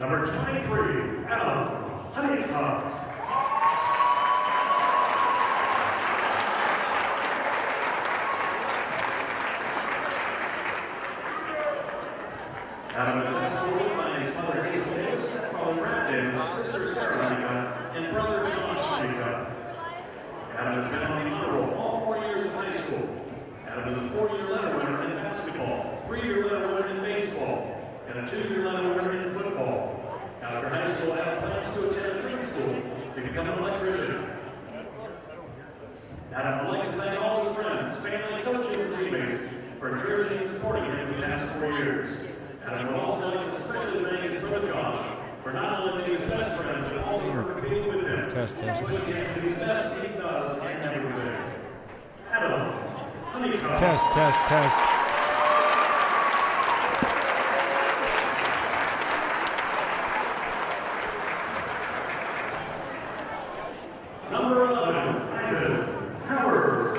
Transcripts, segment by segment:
Number 23, Adam Honeycutt. Adam is escorted by his mother Hazel Davis, stepfather Brad Davis, sister Sarah Honeycutt, and brother Josh Honeycutt. Adam has been on the honor roll all 4 years of high school. Adam is a 4-year letter winner in basketball, 3-year letter winner in baseball, and a 2-year letter winner in football. After high school, Adam plans to attend a trade school to become an electrician. Adam would like to thank all his friends, family, coaches, and teammates for encouraging and supporting him for the past 4 years. Adam would also like to especially thank his brother Josh for not only being his best friend, but also for competing with him. Wishing him to be the best he does in everything. Adam Honeycutt. Test. Number 11, Ivan Howard.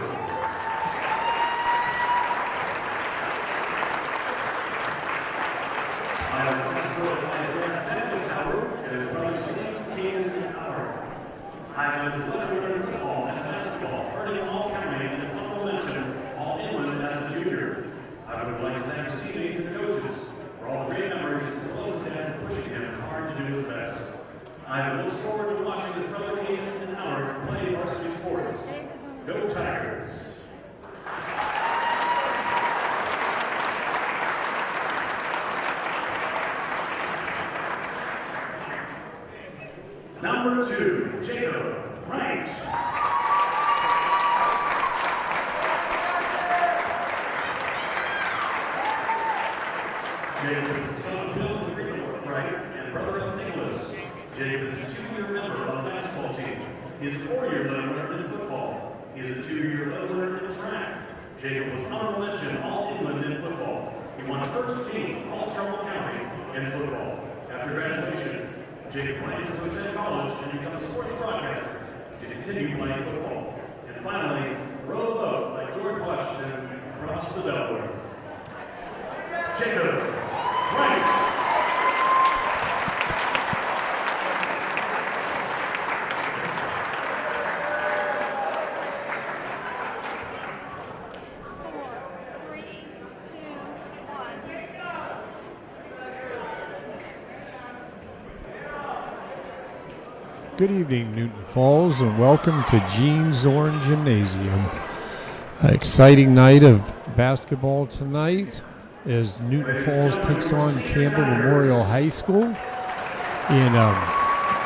Ivan is escorted by his dad, Dennis Howard, and his brother, Steve Keenan Howard. Ivan is a letter winner in football and basketball, earning all-county and honorable mention all-inland as a junior. Ivan would like to thank his teammates and coaches for all the great memories, as well as his dad for pushing him hard to do his best. Ivan looks forward to watching his brother Keenan and Howard play varsity sports. Go Tigers! Number 2, Jacob Wright. Jacob is the son of Bill and Rita Wright and brother of Nicholas. Jacob is a 2-year member of the basketball team. He is a 4-year letter winner in football. He is a 2-year letter winner in track. Jacob was honorable mention all-England in football. He won first team all-Trumbull County in football. After graduation, Jacob plans to attend college and become a sports broadcaster to continue playing football. And finally, row the boat like George Washington across the Delaware. Jacob Wright. Good evening, Newton Falls, and welcome to Gene Zorn Gymnasium. Exciting night of basketball tonight as Newton Falls takes on Campbell Memorial High School. And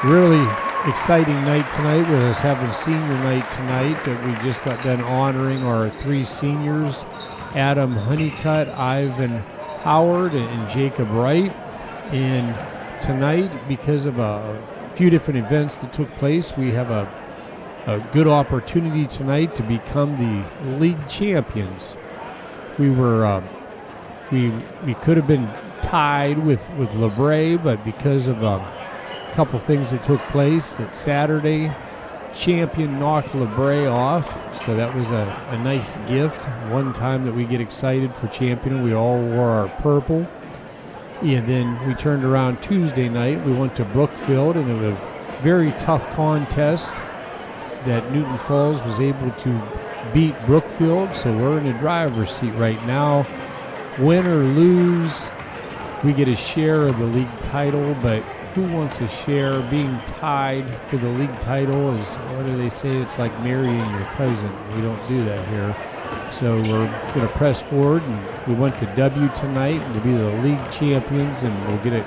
really exciting night tonight with us having senior night tonight that we just got done honoring our 3 seniors, Adam Honeycutt, Ivan Howard, and Jacob Wright. And tonight, because of a few different events that took place, we have a good opportunity tonight to become the league champions. We were we could have been tied with LeBray, but because of a couple things that took place at Saturday, champion knocked LeBray off, so that was a nice gift. One time that we get excited for championing, we all wore our purple. And then we turned around Tuesday night. We went to Brookfield, and it was a very tough contest that Newton Falls was able to beat Brookfield, so we're in the driver's seat right now. Win or lose, we get a share of the league title, but who wants a share? Being tied for the league title is, what do they say? It's like marrying your cousin. We don't do that here. So we're going to press forward, and we went to W tonight, and we'll be the league champions, and we'll get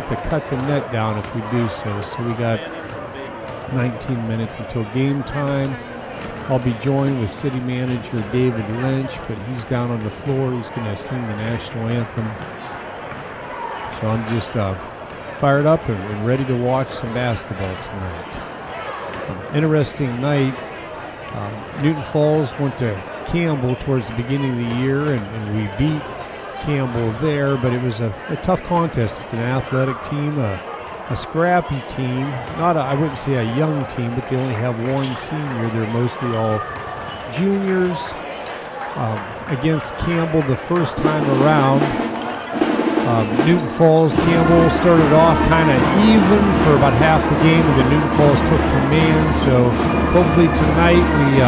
to cut the net down if we do so. So we got 19 minutes until game time. I'll be joined with city manager David Lynch, but he's down on the floor. He's going to sing the national anthem. So I'm just fired up and ready to watch some basketball tonight. Interesting night. Newton Falls went to Campbell towards the beginning of the year, and we beat Campbell there, but it was a tough contest. It's an athletic team, a scrappy team, I wouldn't say a young team, but they only have one senior. They're mostly all juniors. Against Campbell the first time around, Newton Falls, Campbell started off kind of even for about half the game, and then Newton Falls took command. So hopefully tonight we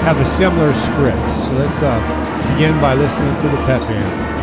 have a similar script. So let's begin by listening to the pep band.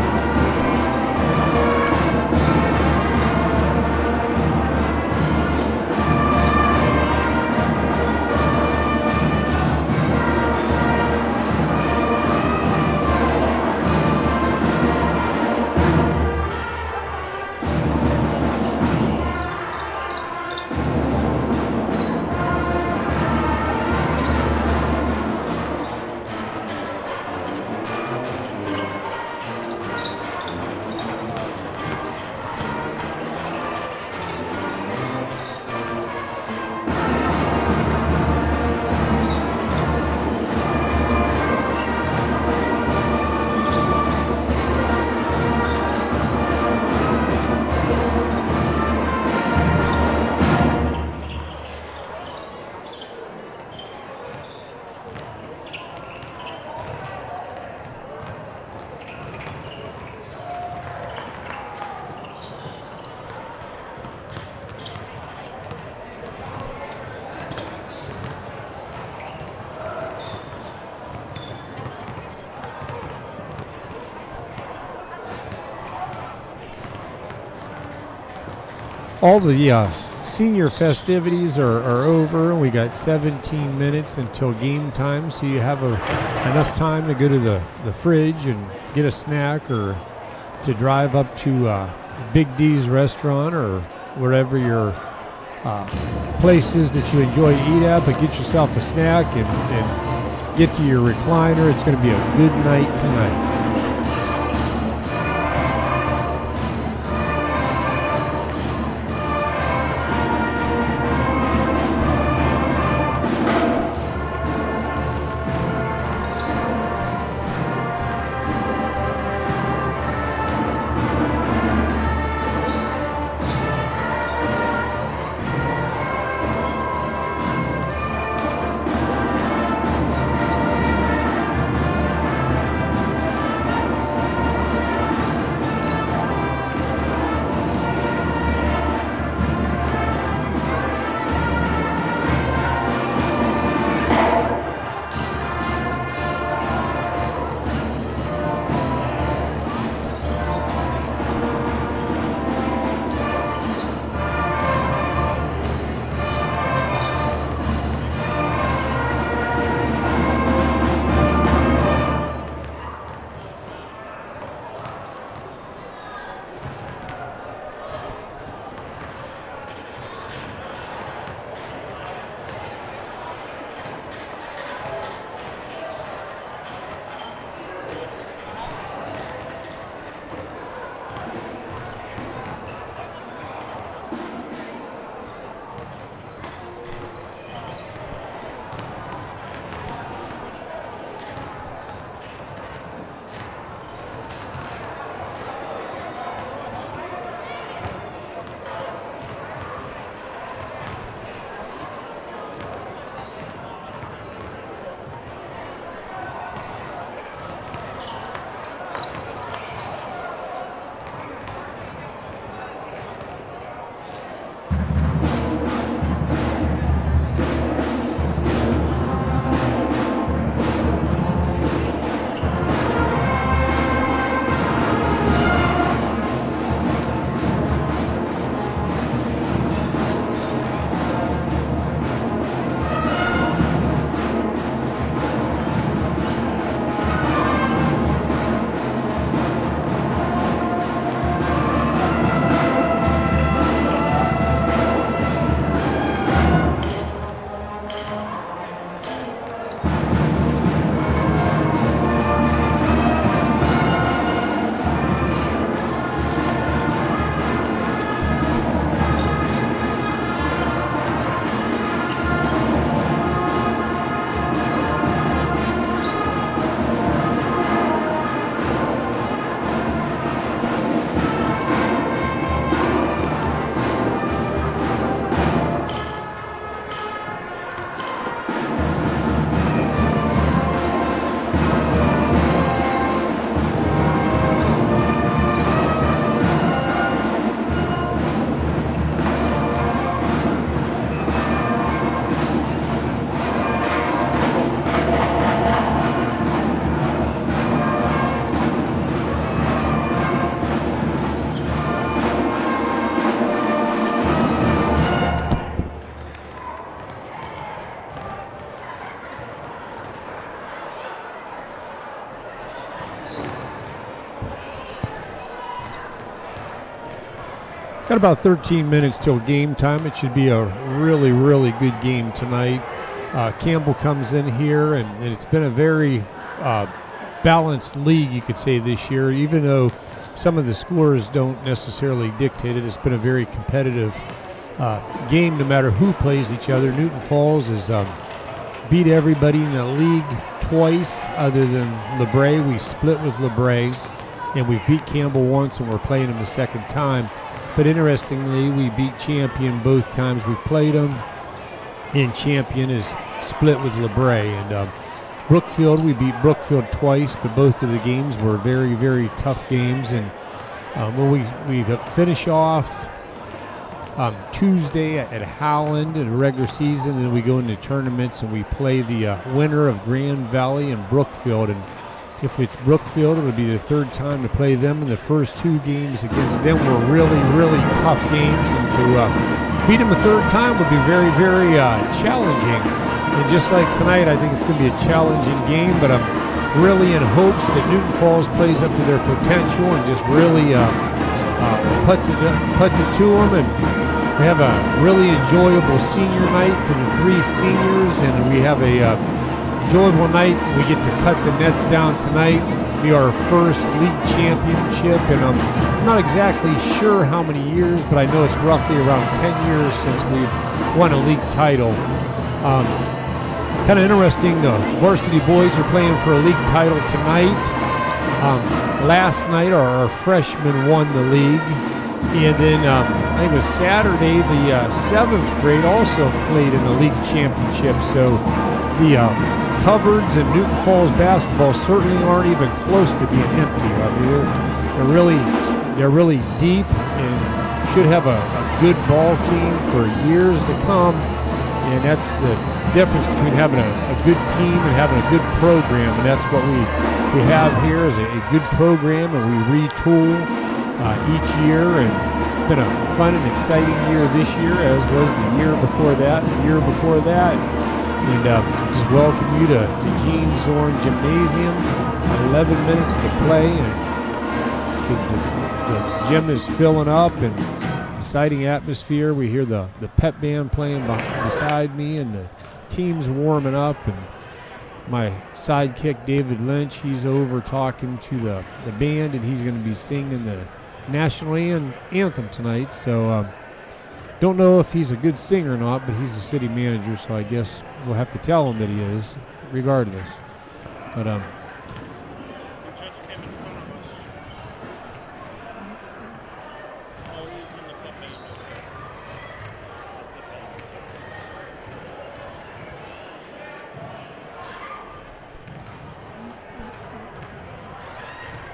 All the senior festivities are over. We got 17 minutes until game time, so you have enough time to go to the fridge and get a snack, or to drive up to Big D's restaurant or wherever your place is that you enjoy to eat at, but get yourself a snack and get to your recliner. It's going to be a good night tonight. Got about 13 minutes till game time. It should be a really, really good game tonight. Campbell comes in here, and it's been a very balanced league, you could say, this year. Even though some of the scores don't necessarily dictate it, it's been a very competitive game no matter who plays each other. Newton Falls has beat everybody in the league twice other than LeBray. We split with LeBray, and we've beat Campbell once, and we're playing them the second time. But interestingly, we beat Champion both times we've played them, and Champion is split with LeBray. And Brookfield, we beat Brookfield twice, but both of the games were very, very tough games. And when we finish off Tuesday at Howland in a regular season, and then we go into tournaments and we play the winner of Grand Valley and Brookfield. And if it's Brookfield, it'll be the third time to play them, and the first two games against them were really, really tough games, and to beat them a third time would be very, very challenging. And just like tonight, I think it's going to be a challenging game, but I'm really in hopes that Newton Falls plays up to their potential and just really puts it to them. And we have a really enjoyable senior night for the three seniors, and we have a enjoyable night. We get to cut the nets down tonight. It'll be our first league championship, and I'm not exactly sure how many years, but I know it's roughly around 10 years since we've won a league title. Kind of interesting, the varsity boys are playing for a league title tonight. Last night our freshmen won the league, and then I think it was Saturday the 7th grade also played in the league championship. So the cupboards in Newton Falls basketball certainly aren't even close to being empty. I mean, they're really deep and should have a good ball team for years to come. And that's the difference between having a good team and having a good program. And that's what we have here is a good program, and we retool each year. And it's been a fun and exciting year this year, as was the year before that, the year before that. And just welcome you to Gene Zorn Gymnasium. 11 minutes to play, and the gym is filling up, and exciting atmosphere. We hear the pep band playing beside me, and the team's warming up. And my sidekick, David Lynch, he's over talking to the band, and he's going to be singing the national anthem tonight. So don't know if he's a good singer or not, but he's the city manager, so I guess we'll have to tell him that he is, regardless. But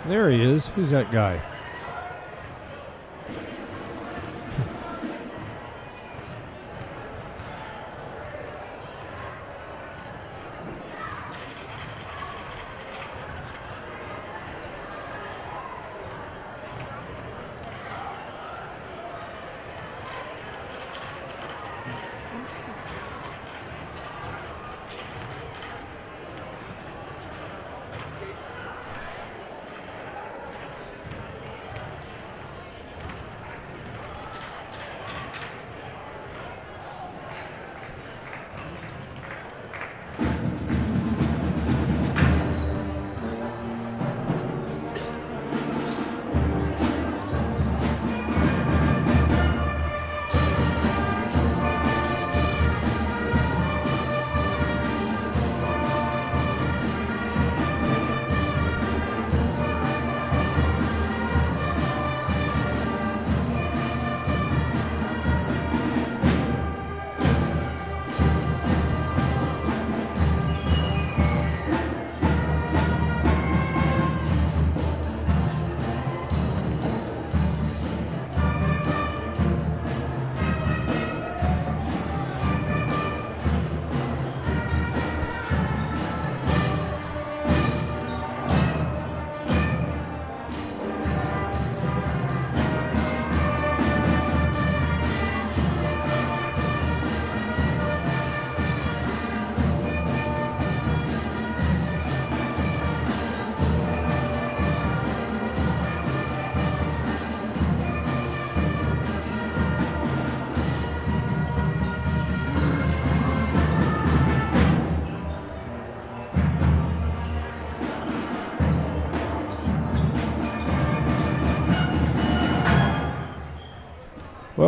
there he is. Who's that guy?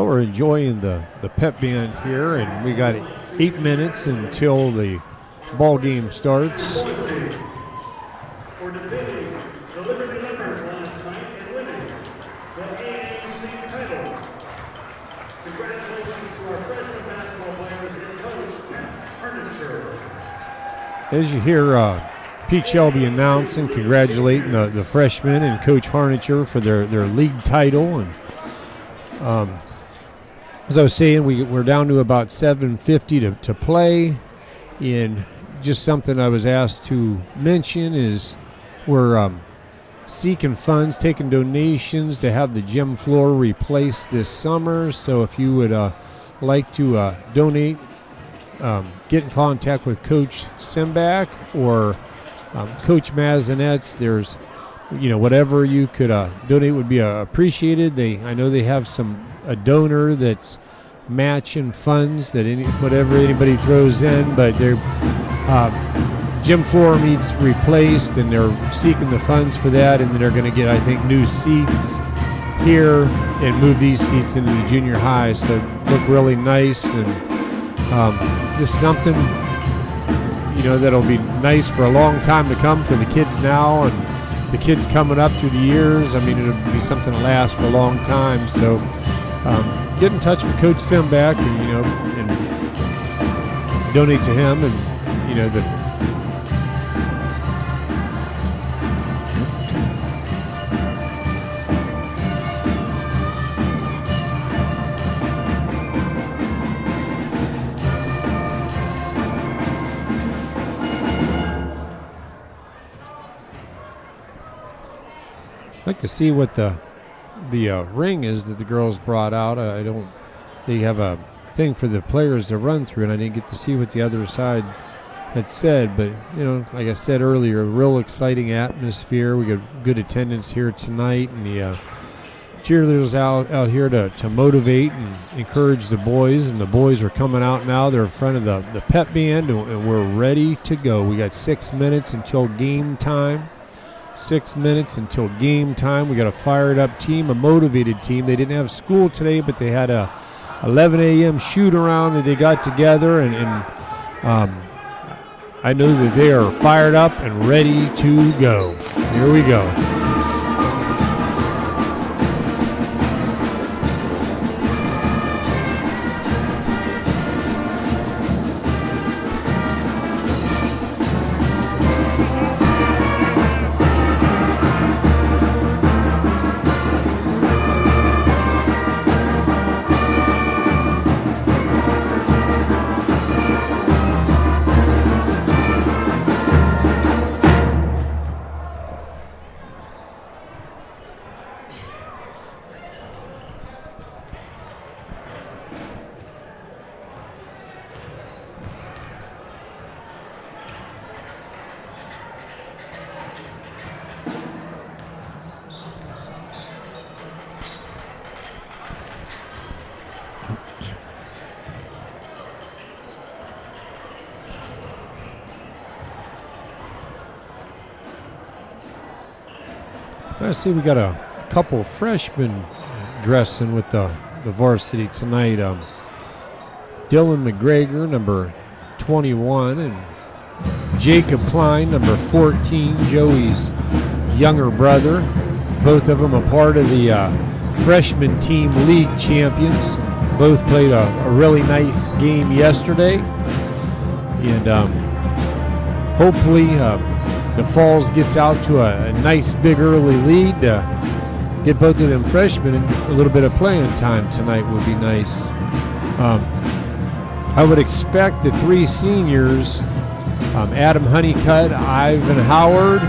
we're enjoying the pep band here, and we got 8 minutes until the ball game starts. For defending the Liberty Leopards last night and winning the AAC title. Congratulations to our freshman basketball players and coach, Harnicher. As you hear Pete Shelby announcing, congratulating the freshmen and Coach Harnicher for their league title. And as I was saying, we're down to about 7:50 to play. And just something I was asked to mention is we're seeking funds, taking donations to have the gym floor replaced this summer. So if you would like to donate, get in contact with Coach Simbach or Coach Mazinetz. There's, whatever you could donate would be appreciated. I know they have a donor that's matching funds that whatever anybody throws in, but their gym floor needs replaced, and they're seeking the funds for that, and then they're going to get, I think, new seats here and move these seats into the junior high, so look really nice, and just something that'll be nice for a long time to come for the kids now and the kids coming up through the years. I mean, it'll be something to last for a long time. So get in touch with Coach Simbach and donate to him, and I'd like to see what the ring is that the girls brought out. They have a thing for the players to run through, and I didn't get to see what the other side had said. But, like I said earlier, a real exciting atmosphere. We got good attendance here tonight, and the cheerleaders out here to motivate and encourage the boys, and the boys are coming out now. They're in front of the pep band, and we're ready to go. We got 6 minutes until game time. 6 minutes until game time. We got a fired up team, a motivated team. They didn't have school today, but they had a 11 a.m. shoot around that they got together, and I know that they are fired up and ready to go. Here we go. I see we got a couple freshmen dressing with the varsity tonight. Dylan McGregor, number 21, and Jacob Klein, number 14, Joey's younger brother. Both of them a part of the freshman team league champions. Both played a really nice game yesterday. And hopefully the Falls gets out to a nice big early lead to get both of them freshmen a little bit of playing time tonight would be nice. I would expect the three seniors, Adam Honeycutt, Ivan Howard,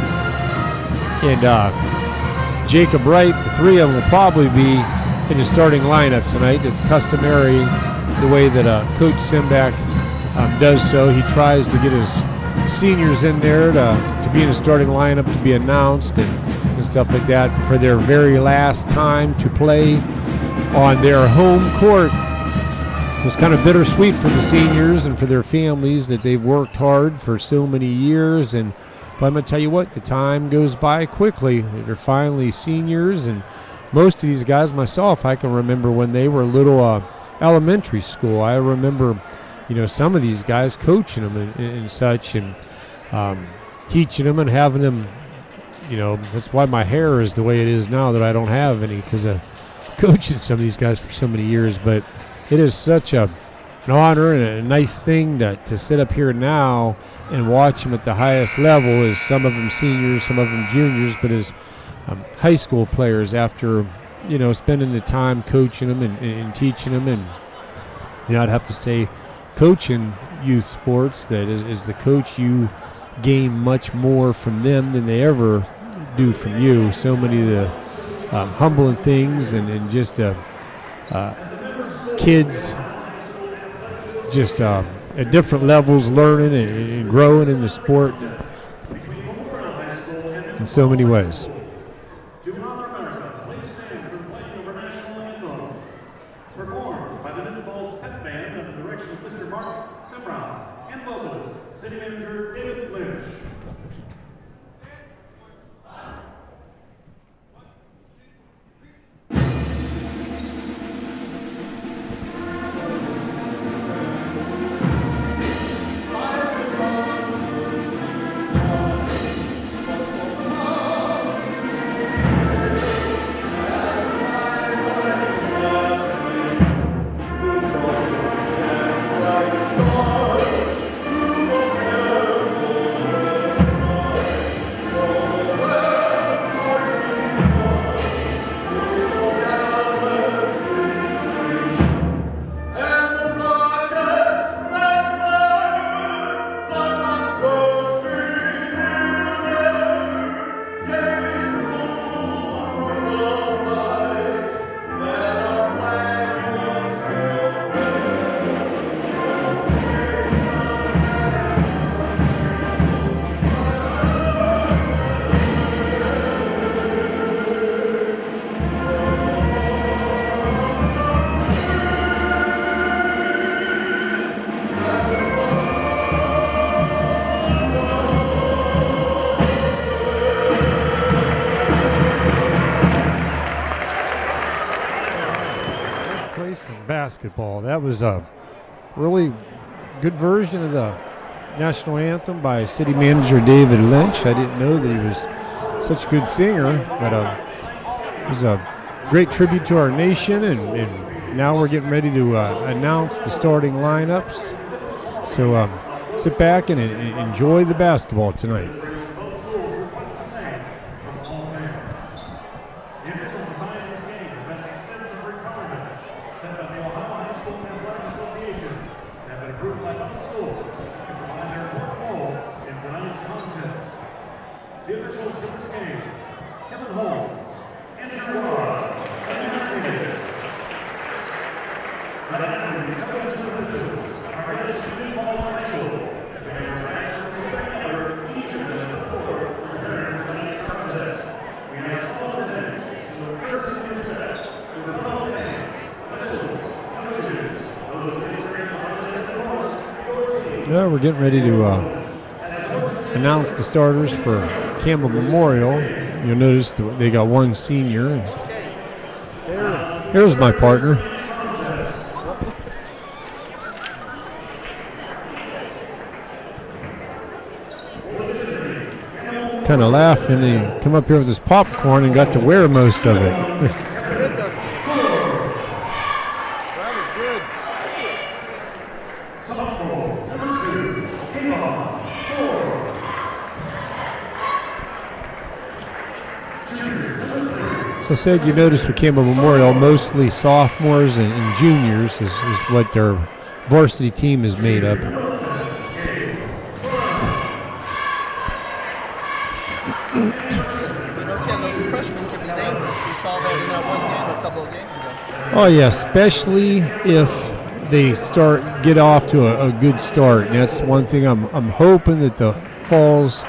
and Jacob Wright, the three of them will probably be in the starting lineup tonight. It's customary the way that Coach Simbach does so. He tries to get his seniors in there to be in the starting lineup, to be announced and stuff like that for their very last time to play on their home court. It's kind of bittersweet for the seniors and for their families that they've worked hard for so many years. But I'm going to tell you what, the time goes by quickly. They're finally seniors, and most of these guys myself, I can remember when they were little elementary school. I remember, some of these guys coaching them and such, and teaching them and having them, that's why my hair is the way it is now, that I don't have any, because of coaching some of these guys for so many years. But it is such an honor and a nice thing to sit up here now and watch them at the highest level, as some of them seniors, some of them juniors, but as high school players, after spending the time coaching them and teaching them. And I'd have to say, coaching youth sports, that as the coach, you gain much more from them than they ever do from you. So many of the humbling things, and just kids just at different levels learning and growing in the sport in so many ways. To honor America, please stand for the playing of our national anthem, performed by the Nittany Falls Pep Band under the direction of Mr. Mark Simron, and vocalist, City Manager David Lynch. Basketball. That was a really good version of the national anthem by City Manager David Lynch. I didn't know that he was such a good singer, but it was a great tribute to our nation, and now we're getting ready to announce the starting lineups. So sit back and enjoy the basketball tonight. Both schools request the same from all fans. The official design of this game have been extensive requirements set by the Ohio High School Athletic Association that have been approved by both schools to provide their important role in tonight's contest. The officials for this game: Kevin Holmes, Andrew Robb, and Martinez. The athletes, coaches, and officials are guests of Nittany Falls High School. Fans are asked to respect the other, each of them as a board, preparing for tonight's contest. We ask all attending to show courtesy and respect to the fellow fans, officials, coaches, those administering the contest, and of course, your team. Yeah, we're getting ready to announce the starters for Campbell Memorial. You'll notice that they got one senior. Here's my partner. Kind of laughing. He come up here with his popcorn and got to wear most of it. So I said, you notice with Campbell Memorial, mostly sophomores and juniors is what their varsity team is made up. Those freshmen can be dangerous. We saw that in that one game a couple of games ago. Oh yeah, especially if they get off to a good start. And that's one thing I'm hoping that the Falls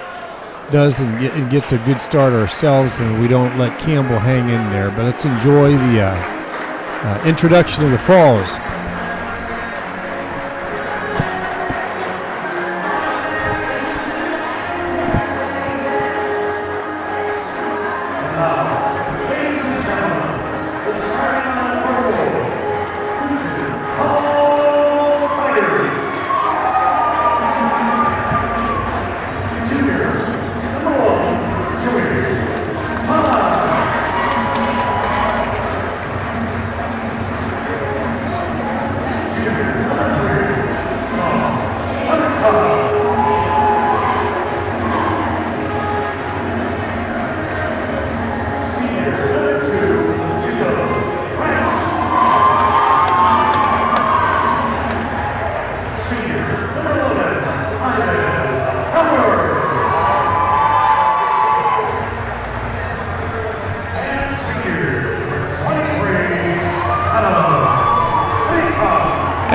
does and gets a good start ourselves, and we don't let Campbell hang in there. But let's enjoy the introduction of the Falls. Ladies and gentlemen,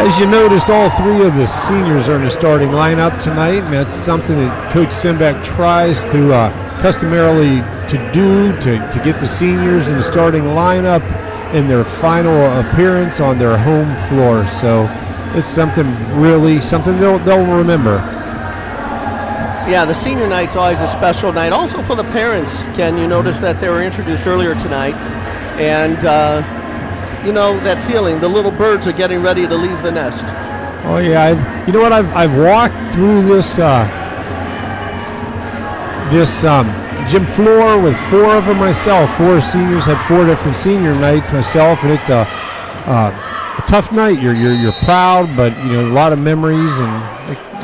As you noticed, all three of the seniors are in the starting lineup tonight, and that's something that Coach Simbeck tries to customarily to do to get the seniors in the starting lineup in their final appearance on their home floor. So it's something they'll remember. Yeah, the senior night's always a special night. Also for the parents, Ken, you noticed that they were introduced earlier tonight. And, you know, that feeling, the little birds are getting ready to leave the nest. Oh, yeah. You know what? I've walked through this gym floor with four of them myself. Four seniors, had four different senior nights myself, and it's a tough night. You're proud, but you know, a lot of memories, and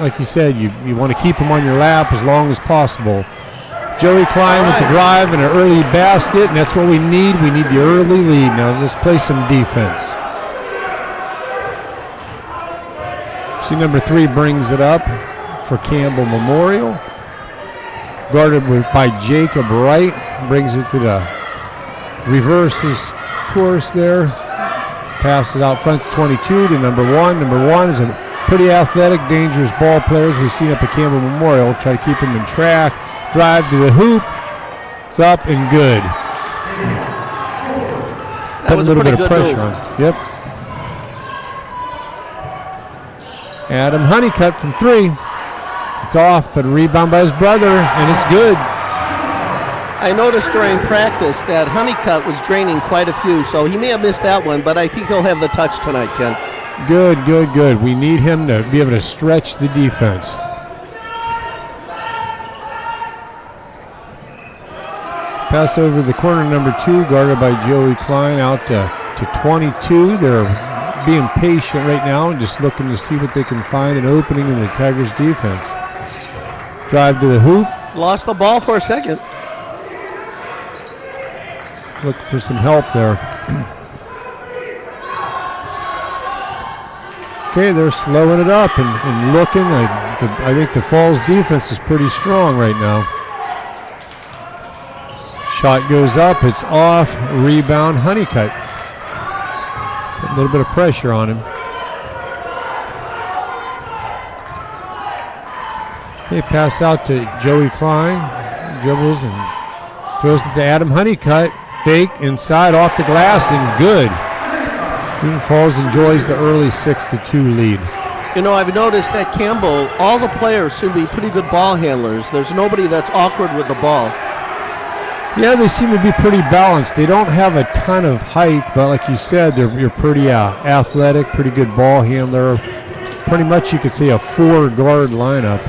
like you said, you want to keep them on your lap as long as possible. Joey Klein with the drive and an early basket, and that's what we need. We need the early lead. Now let's play some defense. See, number 3 brings it up for Campbell Memorial. Guarded by Jacob Wright, brings it to the reverses course there. Passes out front to 22 to number 1. Number 1 is a pretty athletic, dangerous ball player, as we've seen up at Campbell Memorial. Try to keep him in track. Drive to the hoop. It's up and good. That was a little bit of good pressure move. on. Yep. Adam Honeycutt from 3. It's off, but a rebound by his brother, and it's good. I noticed during practice that Honeycutt was draining quite a few, so he may have missed that one, but I think he'll have the touch tonight, Ken. Good, good, good. We need him to be able to stretch the defense. Pass over the corner, number 2, guarded by Joey Klein, out to 22. They're being patient right now and just looking to see what they can find an opening in the Tigers' defense. Drive to the hoop. Lost the ball for a second. Looking for some help there. Okay, they're slowing it up and looking. I think the Falls defense is pretty strong right now. Shot goes up, it's off, rebound, Honeycutt. A little bit of pressure on him. Okay, pass out to Joey Klein, dribbles and throws it to Adam Honeycutt. Fake, inside, off the glass, and good. Newton Falls enjoys the early 6-2 lead. You know, I've noticed that Campbell, all the players seem to be pretty good ball handlers. There's nobody that's awkward with the ball. Yeah, they seem to be pretty balanced. They don't have a ton of height, but like you said, you're pretty athletic, pretty good ball handler. Pretty much you could say a 4-guard lineup.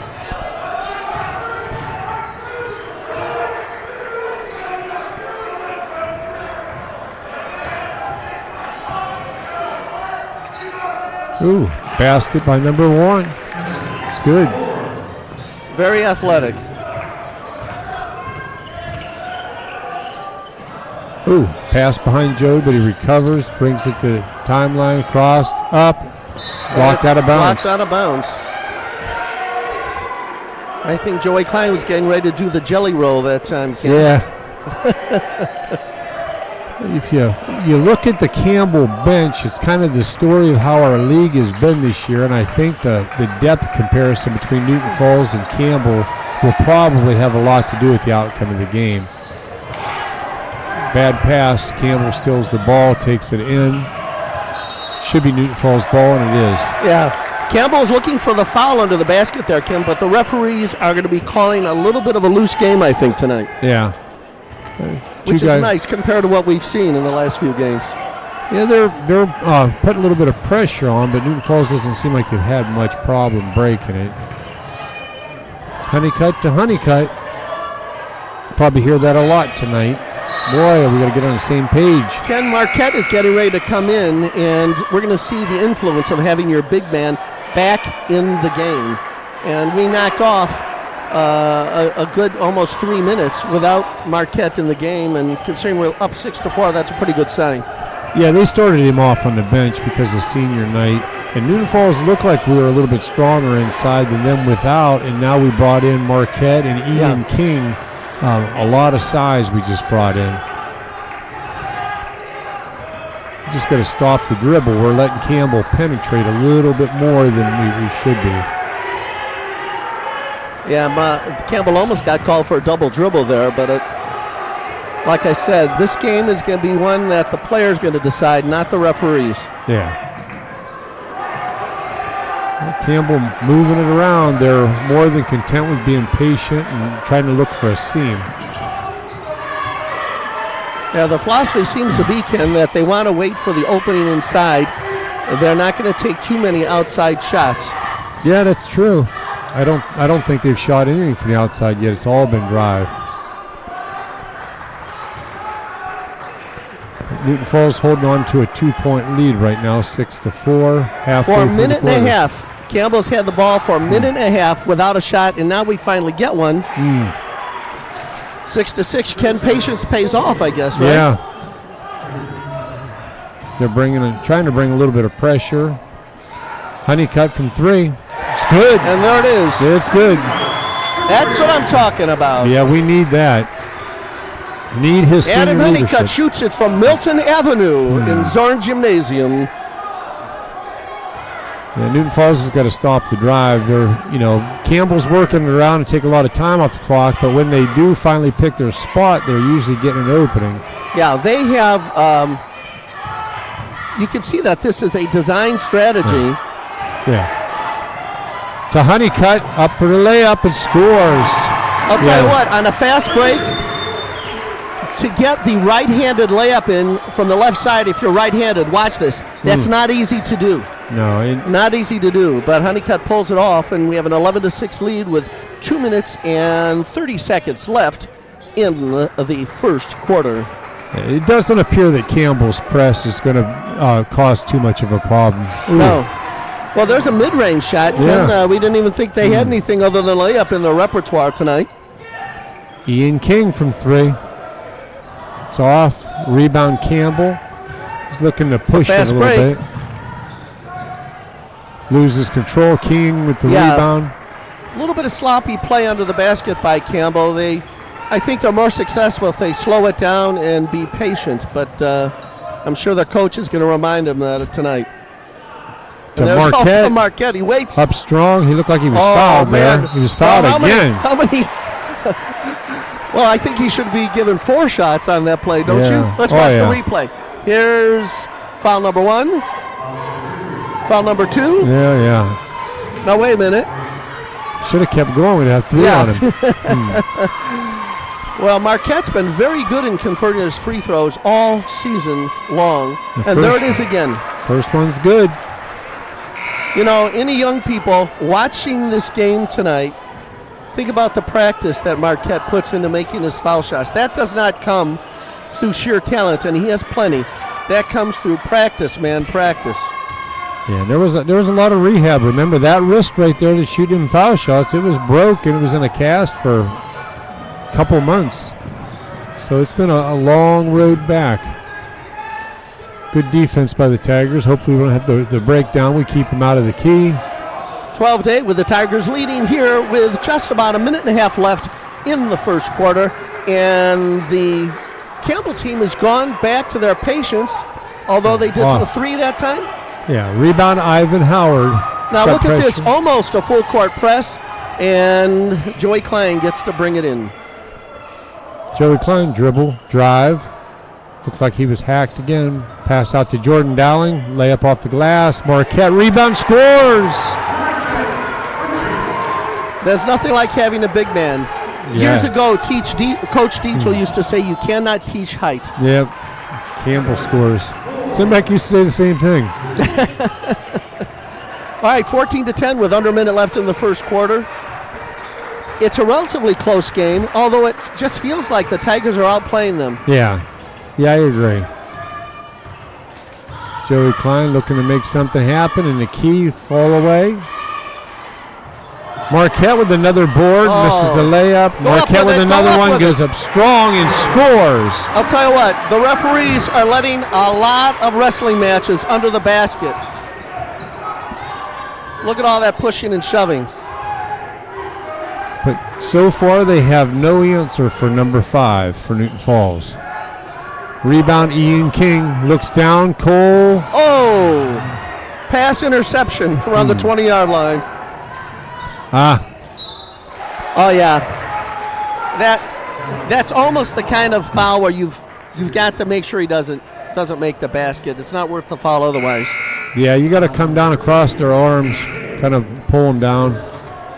Ooh, basket by number 1. It's good. Very athletic. Ooh, pass behind Joe, but he recovers, brings it to the timeline, crossed, up, blocked out of bounds. Blocked out of bounds. I think Joey Klein was getting ready to do the jelly roll that time, Ken. Yeah. If you look at the Campbell bench, it's kind of the story of how our league has been this year, and I think the depth comparison between Newton Falls and Campbell will probably have a lot to do with the outcome of the game. Bad pass, Campbell steals the ball, takes it in. Should be Newton Falls' ball, and it is. Yeah. Campbell's looking for the foul under the basket there, Kim, but the referees are going to be calling a little bit of a loose game, I think, tonight. Yeah. Which is nice compared to what we've seen in the last few games. Yeah, they're putting a little bit of pressure on, but Newton Falls doesn't seem like they've had much problem breaking it. Honeycutt to Honeycutt. Probably hear that a lot tonight. Boy, we got to get on the same page. Ken, Marquette is getting ready to come in, and we're going to see the influence of having your big man back in the game. And we knocked off a good almost 3 minutes without Marquette in the game, and considering we're up 6-4, that's a pretty good sign. Yeah, they started him off on the bench because of senior night, and Newton Falls looked like we were a little bit stronger inside than them without, and now we brought in Marquette and Ian King. A lot of size we just brought in. just got to stop the dribble. We're letting Campbell penetrate a little bit more than we should be. Yeah, Campbell almost got called for a double dribble there, but like I said, this game is going to be one that the player's going to decide, not the referees. Yeah. Well, Campbell moving it around. They're more than content with being patient and trying to look for a seam. Yeah, the philosophy seems to be, Ken, that they want to wait for the opening inside. They're not going to take too many outside shots. Yeah, that's true. I don't think they've shot anything from the outside yet. It's all been drive. Newton Falls holding on to a 2-point lead right now, 6-4. Halfway For a through minute the and a quarter. half. Campbell's had the ball for a minute and a half without a shot, and now we finally get one. 6-6. Ken, patience pays off, I guess, right? Yeah. They're trying to bring a little bit of pressure. Honeycutt from 3. It's good. And there it is. It's good. That's what I'm talking about. Yeah, we need that. Need his Adam senior Honeycutt leadership. shoots it from Milton Avenue in Zorn Gymnasium. Yeah, Newton Falls has got to stop the drive. Campbell's working around and take a lot of time off the clock, but when they do finally pick their spot, they're usually getting an opening. Yeah, they have. You can see that this is a design strategy. Yeah. To Honeycutt, up for the layup and scores. I'll tell you what, on a fast break, to get the right-handed layup in from the left side, if you're right-handed, watch this. That's not easy to do. No. Not easy to do, but Honeycutt pulls it off, and we have an 11-6 lead with 2 minutes and 30 seconds left in the first quarter. It doesn't appear that Campbell's press is going to cause too much of a problem. Ooh. No. Well, there's a mid-range shot. Yeah. Ken, we didn't even think they had anything other than layup in their repertoire tonight. Ian King from 3. It's off. Rebound Campbell. He's looking to push it a fast little break. bit. Loses control. King with the rebound. A little bit of sloppy play under the basket by Campbell. I think they're more successful if they slow it down and be patient, but I'm sure their coach is going to remind them that tonight. To And there's Marquette. Marquette. He waits. Up strong. He looked like he was fouled man. there. He was fouled Well, again. How many? Well, I think he should be given 4 shots on that play, don't Yeah. you? Let's Oh, watch yeah. the replay. Here's foul number 1. Foul number 2. Yeah. Now, wait a minute. Should have kept going. We'd have 3 on him. Well, Marquette's been very good in converting his free throws all season long. And there it is again. First one's good. You know, any young people watching this game tonight, think about the practice that Marquette puts into making his foul shots. That does not come through sheer talent, and he has plenty. That comes through practice, man, practice. Yeah, there was a lot of rehab. Remember that wrist right there to shoot him foul shots? It was broken. It was in a cast for a couple months. So it's been a long road back. Good defense by the Tigers. Hopefully we don't have the breakdown. We keep them out of the key. 12-8 with the Tigers leading here with just about a minute and a half left in the first quarter. And the Campbell team has gone back to their patience, although they did the 3 that time. Yeah, rebound Ivan Howard. Now Got look at this, pressure. almost a full court press, and Joey Klein gets to bring it in. Joey Klein dribble, drive. Looked like he was hacked again. Pass out to Jordan Dowling. Layup off the glass. Marquette rebound, scores. There's nothing like having a big man. Years ago, Coach Dietzel used to say you cannot teach height. Yep. Campbell scores. Simbeck used to say the same thing. All right, 14-10 with under a minute left in the first quarter. It's a relatively close game, although it just feels like the Tigers are outplaying them. Yeah, I agree. Joey Klein looking to make something happen, and the key fall away. Marquette with another board, misses the layup. Marquette with another one, goes up strong and scores. I'll tell you what, the referees are letting a lot of wrestling matches under the basket. Look at all that pushing and shoving. But so far they have no answer for number 5 for Newton Falls. Rebound, Ian King looks down. Cole. Oh, pass interception around the 20-yard line. Oh yeah, that's almost the kind of foul where you've got to make sure he doesn't make the basket. It's not worth the foul otherwise. Yeah, you got to come down across their arms, kind of pull them down.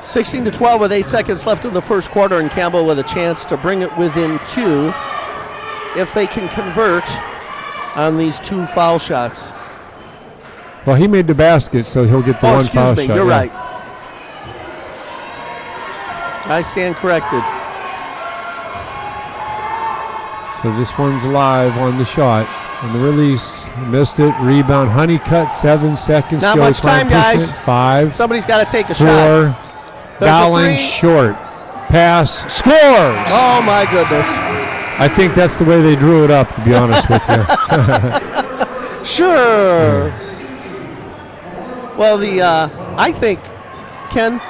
16-12 with 8 seconds left in the first quarter, and Campbell with a chance to bring it within 2 if they can convert on these 2 foul shots. Well, he made the basket, so he'll get the one foul excuse me, shot. you're yeah. right. I stand corrected. So this one's live on the shot. On the release, missed it. Rebound, Honeycutt, 7 seconds. Not Joey much Klein time, pushing guys. it. 5, Somebody's got to take a 4. shot. There's a Dowling 3. short. Pass. Scores! Oh, my goodness. I think that's the way they drew it up, to be honest with you. Sure. Well, I think, Ken,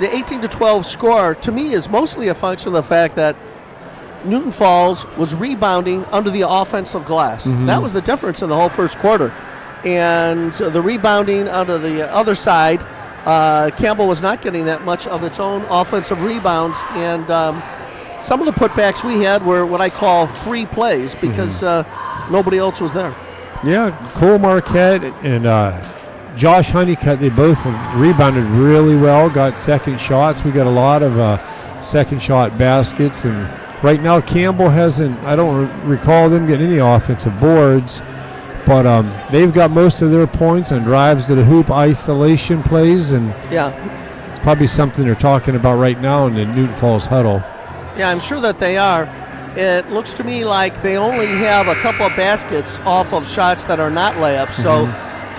the 18-12 score, to me, is mostly a function of the fact that Newton Falls was rebounding under the offensive glass. That was the difference in the whole first quarter. And the rebounding under the other side, Campbell was not getting that much of its own offensive rebounds. And some of the putbacks we had were what I call free plays because nobody else was there. Yeah, Cole Marquette and Josh Honeycutt, they both rebounded really well, got second shots. We got a lot of second shot baskets. And right now, Campbell hasn't, I don't recall them getting any offensive boards, but they've got most of their points on drives to the hoop, isolation plays, and it's probably something they're talking about right now in the Newton Falls huddle. Yeah, I'm sure that they are. It looks to me like they only have a couple of baskets off of shots that are not layups. So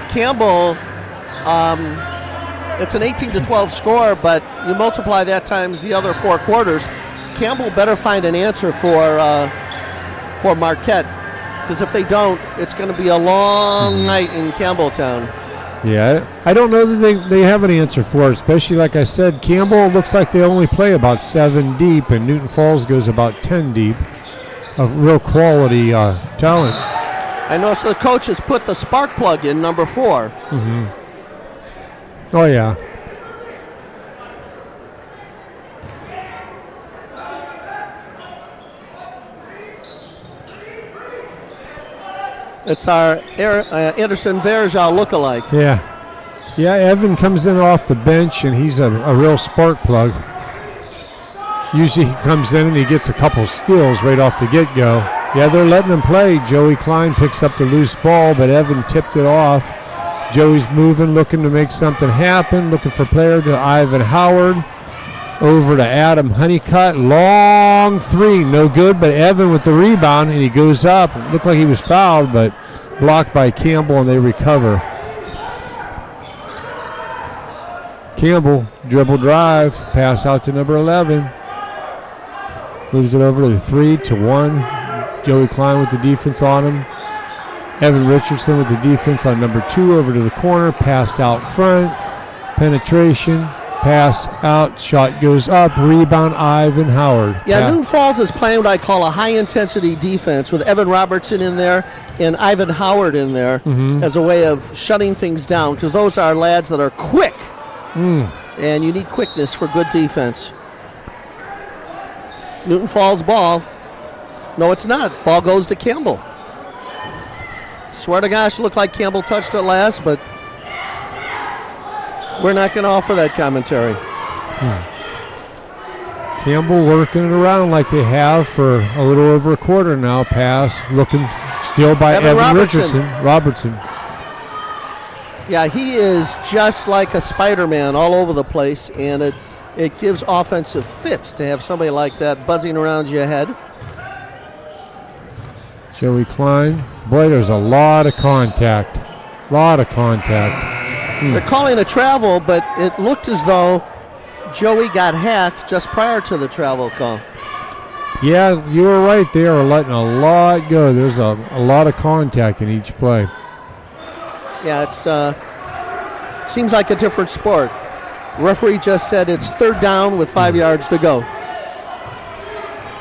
Campbell, it's an 18-12 score, but you multiply that times the other 4 quarters. Campbell better find an answer for Marquette, because if they don't, it's going to be a long night in Campbelltown. Yeah, I don't know that they have an answer for it, especially like I said, Campbell looks like they only play about 7 deep, and Newton Falls goes about 10 deep of real quality talent. I noticed the coach has put the spark plug in, number 4. Oh, yeah. It's our Anderson Verjao lookalike. Yeah, Evan comes in off the bench, and he's a real spark plug. Usually he comes in and he gets a couple steals right off the get-go. Yeah, they're letting him play. Joey Klein picks up the loose ball, but Evan tipped it off. Joey's moving, looking to make something happen, looking for player to Ivan Howard. Over to Adam Honeycutt. Long 3, no good, but Evan with the rebound, and he goes up. It looked like he was fouled, but blocked by Campbell, and they recover. Campbell, dribble drive, pass out to number 11. Moves it over to the 3 to 1. Joey Klein with the defense on him. Evan Richardson with the defense on number 2 over to the corner. Passed out front. Penetration. Pass out. Shot goes up. Rebound, Ivan Howard. Yeah, Newton Falls is playing what I call a high-intensity defense with Evan Robertson in there and Ivan Howard in there as a way of shutting things down, because those are lads that are quick. And you need quickness for good defense. Newton Falls ball. No, it's not. Ball goes to Campbell. Swear to gosh, looked like Campbell touched it last, but we're not going to offer that commentary. Campbell working it around like they have for a little over a quarter now. Pass looking still by Evan Robertson. Yeah, he is just like a Spider-Man all over the place, and it gives offensive fits to have somebody like that buzzing around your head. Joey Klein. Boy, there's a lot of contact. They're calling a travel, but it looked as though Joey got hacked just prior to the travel call. Yeah, you were right. They are letting a lot go. There's a lot of contact in each play. Yeah, it seems like a different sport. Referee just said it's 3rd down with 5 yards to go.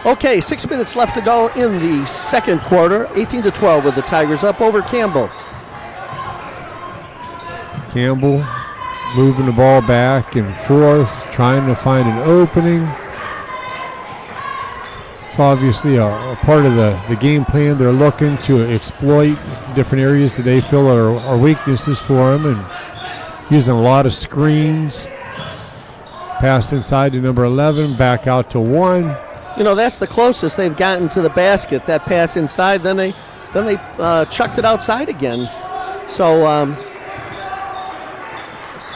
Okay, 6 minutes left to go in the second quarter. 18-12 with the Tigers up over Campbell. Campbell moving the ball back and forth, trying to find an opening. It's obviously a part of the game plan. They're looking to exploit different areas that they feel are weaknesses for them, and using a lot of screens. Pass inside to number 11, back out to 1. You know, that's the closest they've gotten to the basket, that pass inside. Then they chucked it outside again. So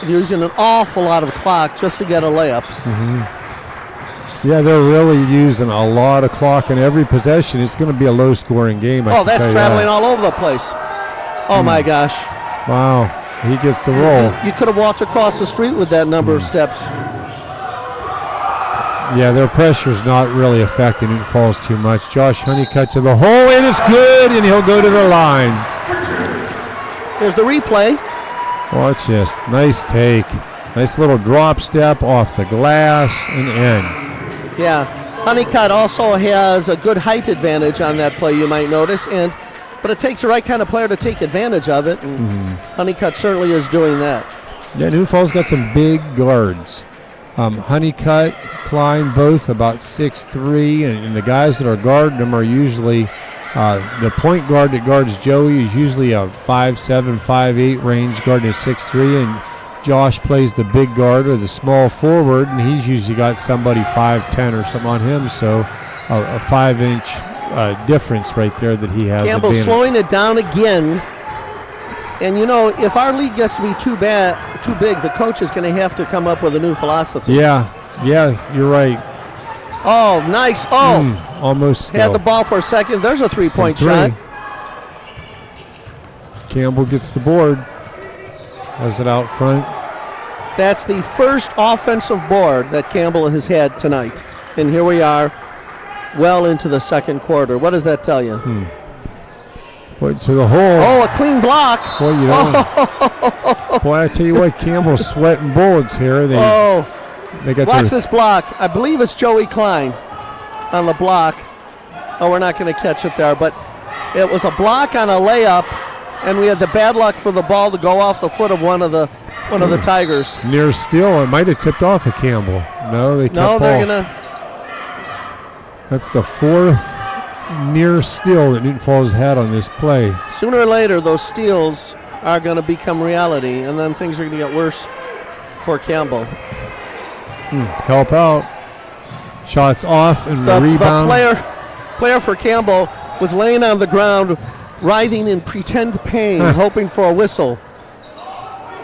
using an awful lot of clock just to get a layup. Yeah, they're really using a lot of clock in every possession. It's going to be a low-scoring game. Oh, that's traveling all over the place. Oh, my gosh. Wow, he gets the roll. You could have walked across the street with that number of steps. Yeah, their pressure's not really affecting Newton Falls too much. Josh Honeycutt to the hole, and it's good, and he'll go to the line. Here's the replay. Watch this. Nice take. Nice little drop step off the glass and in. Yeah, Honeycutt also has a good height advantage on that play, you might notice, but it takes the right kind of player to take advantage of it, and Honeycutt certainly is doing that. Yeah, Newton Falls got some big guards. Honeycutt, Klein, both about 6'3", and the guys that are guarding them are usually the point guard that guards Joey is usually a 5'7", 5'8" range guarding a 6'3", and Josh plays the big guard or the small forward, and he's usually got somebody 5'10" or something on him, so a 5-inch difference right there that he has. Campbell advantage. slowing it down again. And, you know, if our league gets to be too big, the coach is going to have to come up with a new philosophy. Yeah, you're right. Oh, nice. Oh, almost had the ball for a second. There's a three-point shot. Campbell gets the board. Has it out front. That's the first offensive board that Campbell has had tonight. And here we are, well into the second quarter. What does that tell you? Put it to the hole. Oh, a clean block. Boy, you know. Boy, I tell you what, Campbell's sweating bullets here. They got watch this block. I believe it's Joey Klein on the block. Oh, we're not going to catch it there, but it was a block on a layup, and we had the bad luck for the ball to go off the foot of one of the Tigers. Near steal. It might have tipped off of Campbell. No, they kept ball. They're going to. That's the fourth near steal that Newton Falls had on this play. Sooner or later, those steals are going to become reality, and then things are going to get worse for Campbell. Help out. Shots off and the rebound. The player for Campbell was laying on the ground, writhing in pretend pain, hoping for a whistle.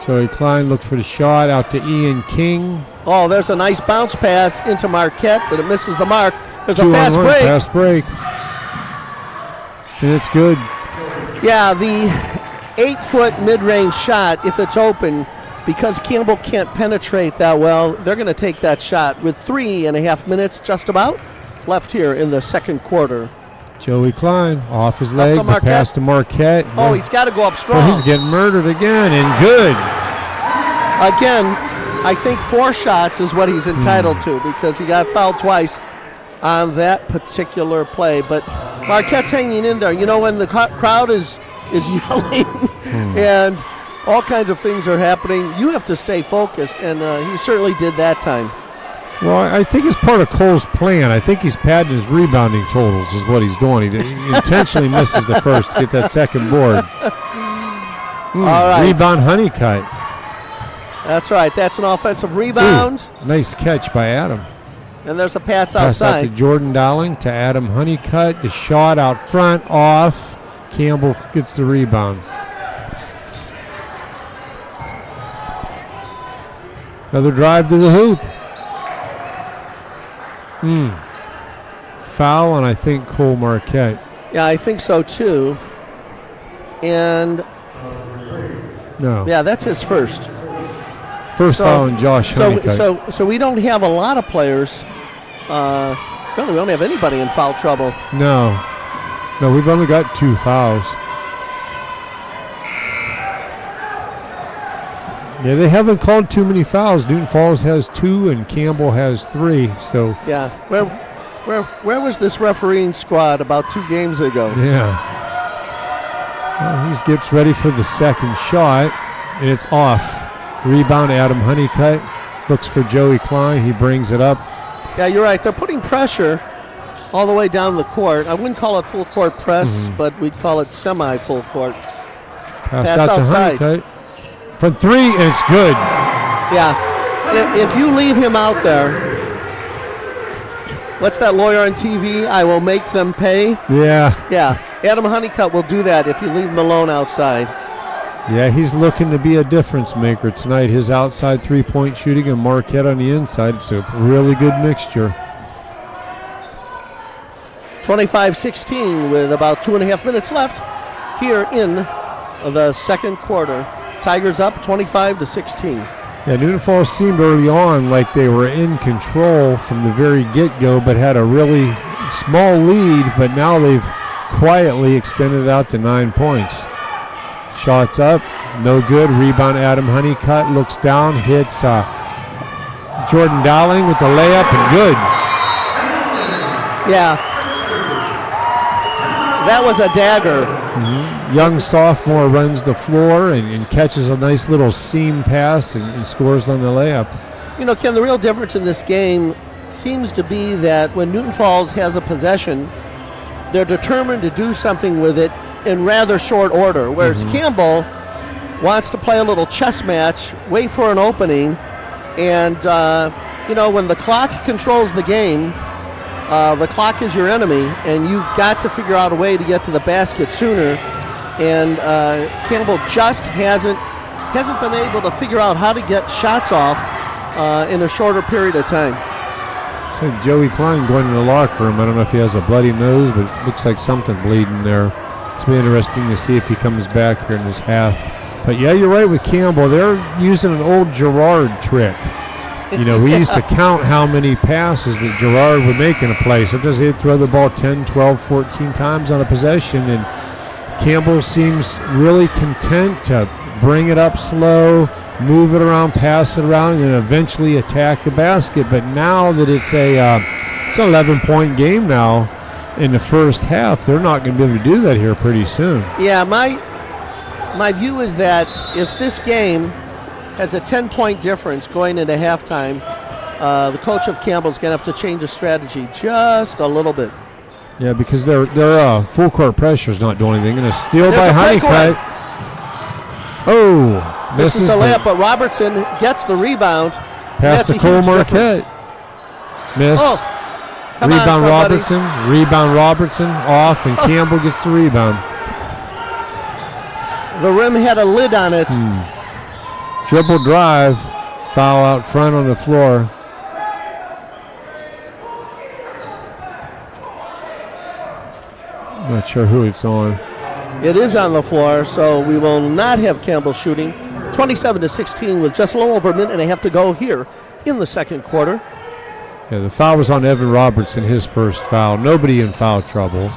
Joey Klein looked for the shot out to Ian King. Oh, there's a nice bounce pass into Marquette, but it misses the mark. There's a 2-on-1 fast break. Fast break. And it's good. Yeah, the 8-foot mid-range shot, if it's open, because Campbell can't penetrate that well, they're going to take that shot with 3.5 minutes just about left here in the second quarter. Joey Klein off his leg, the pass to Marquette. Oh, he's got to go up strong. Oh, he's getting murdered again, and good. Again, I think 4 shots is what he's entitled to because he got fouled twice on that particular play. But Marquette's hanging in there. You know, when the crowd is yelling and all kinds of things are happening, you have to stay focused, and he certainly did that time. Well, I think it's part of Cole's plan. I think he's padding his rebounding totals is what he's doing. He intentionally misses the first to get that second board. All right. Rebound Honeycutt. That's right. That's an offensive rebound. Nice catch by Adam. And there's a pass Pass outside. out to Jordan Dowling to Adam Honeycutt. The shot out front off. Campbell gets the rebound. Another drive to the hoop. Foul on, I think, Cole Marquette. Yeah, I think so too. And No. yeah, that's his first. First foul on Josh Honeycutt. So we don't have a lot of players. Really, we don't have anybody in foul trouble. No, we've only got 2 fouls. Yeah, they haven't called too many fouls. Newton Falls has 2 and Campbell has 3. So Yeah, we're Where was this refereeing squad about 2 games ago? Yeah. Well, he gets ready for the second shot, and it's off. Rebound, Adam Honeycutt. Looks for Joey Klein. He brings it up. Yeah, you're right. They're putting pressure all the way down the court. I wouldn't call it full court press, but we'd call it semi-full court. Pass out outside. to Honeycutt. From 3, and it's good. Yeah. If you leave him out there, what's that lawyer on TV? I will make them pay. Yeah. Yeah. Adam Honeycutt will do that if you leave him alone outside. Yeah, he's looking to be a difference maker tonight. His outside three-point shooting and Marquette on the inside. It's a really good mixture. 25-16 with about 2.5 minutes left here in the second quarter. Tigers up 25-16. Yeah, Newton Falls seemed early on like they were in control from the very get-go, but had a really small lead, but now they've quietly extended it out to 9 points. Shots up, no good. Rebound, Adam Honeycutt looks down, hits Jordan Dowling with the layup, and good. Yeah. That was a dagger. Young sophomore runs the floor and catches a nice little seam pass and scores on the layup. You know, Ken, the real difference in this game seems to be that when Newton Falls has a possession, they're determined to do something with it in rather short order, whereas Campbell wants to play a little chess match, wait for an opening, and, you know, when the clock controls the game, the clock is your enemy, and you've got to figure out a way to get to the basket sooner. And Campbell just hasn't been able to figure out how to get shots off in a shorter period of time. So Joey Klein going to the locker room. I don't know if he has a bloody nose, but it looks like something bleeding there. It's going to be interesting to see if he comes back here in this half. But yeah, you're right with Campbell. They're using an old Gerard trick. You know, we used to count how many passes that Gerard would make in a play. Sometimes he'd throw the ball 10, 12, 14 times on a possession, and Campbell seems really content to bring it up slow, move it around, pass it around, and eventually attack the basket. But now that it's an 11-point game now in the first half, they're not going to be able to do that here pretty soon. Yeah, my view is that if this game has a 10-point difference going into halftime, the coach of Campbell's going to have to change his strategy just a little bit. Yeah, because their full court pressure is not doing anything. And a steal by There's a Honeycutt. Oh, misses the layup, but Robertson gets the rebound. Pass to Cole Marquette. Miss. Oh, Rebound Robertson. Rebound Robertson off, and Campbell gets the rebound. The rim had a lid on it. Dribble drive. Foul out front on the floor. Not sure who it's on. It is on the floor, so we will not have Campbell shooting. 27-16 with just a little over a minute and a half to go here in the second quarter. Yeah, the foul was on Evan Robertson, his first foul. Nobody in foul trouble.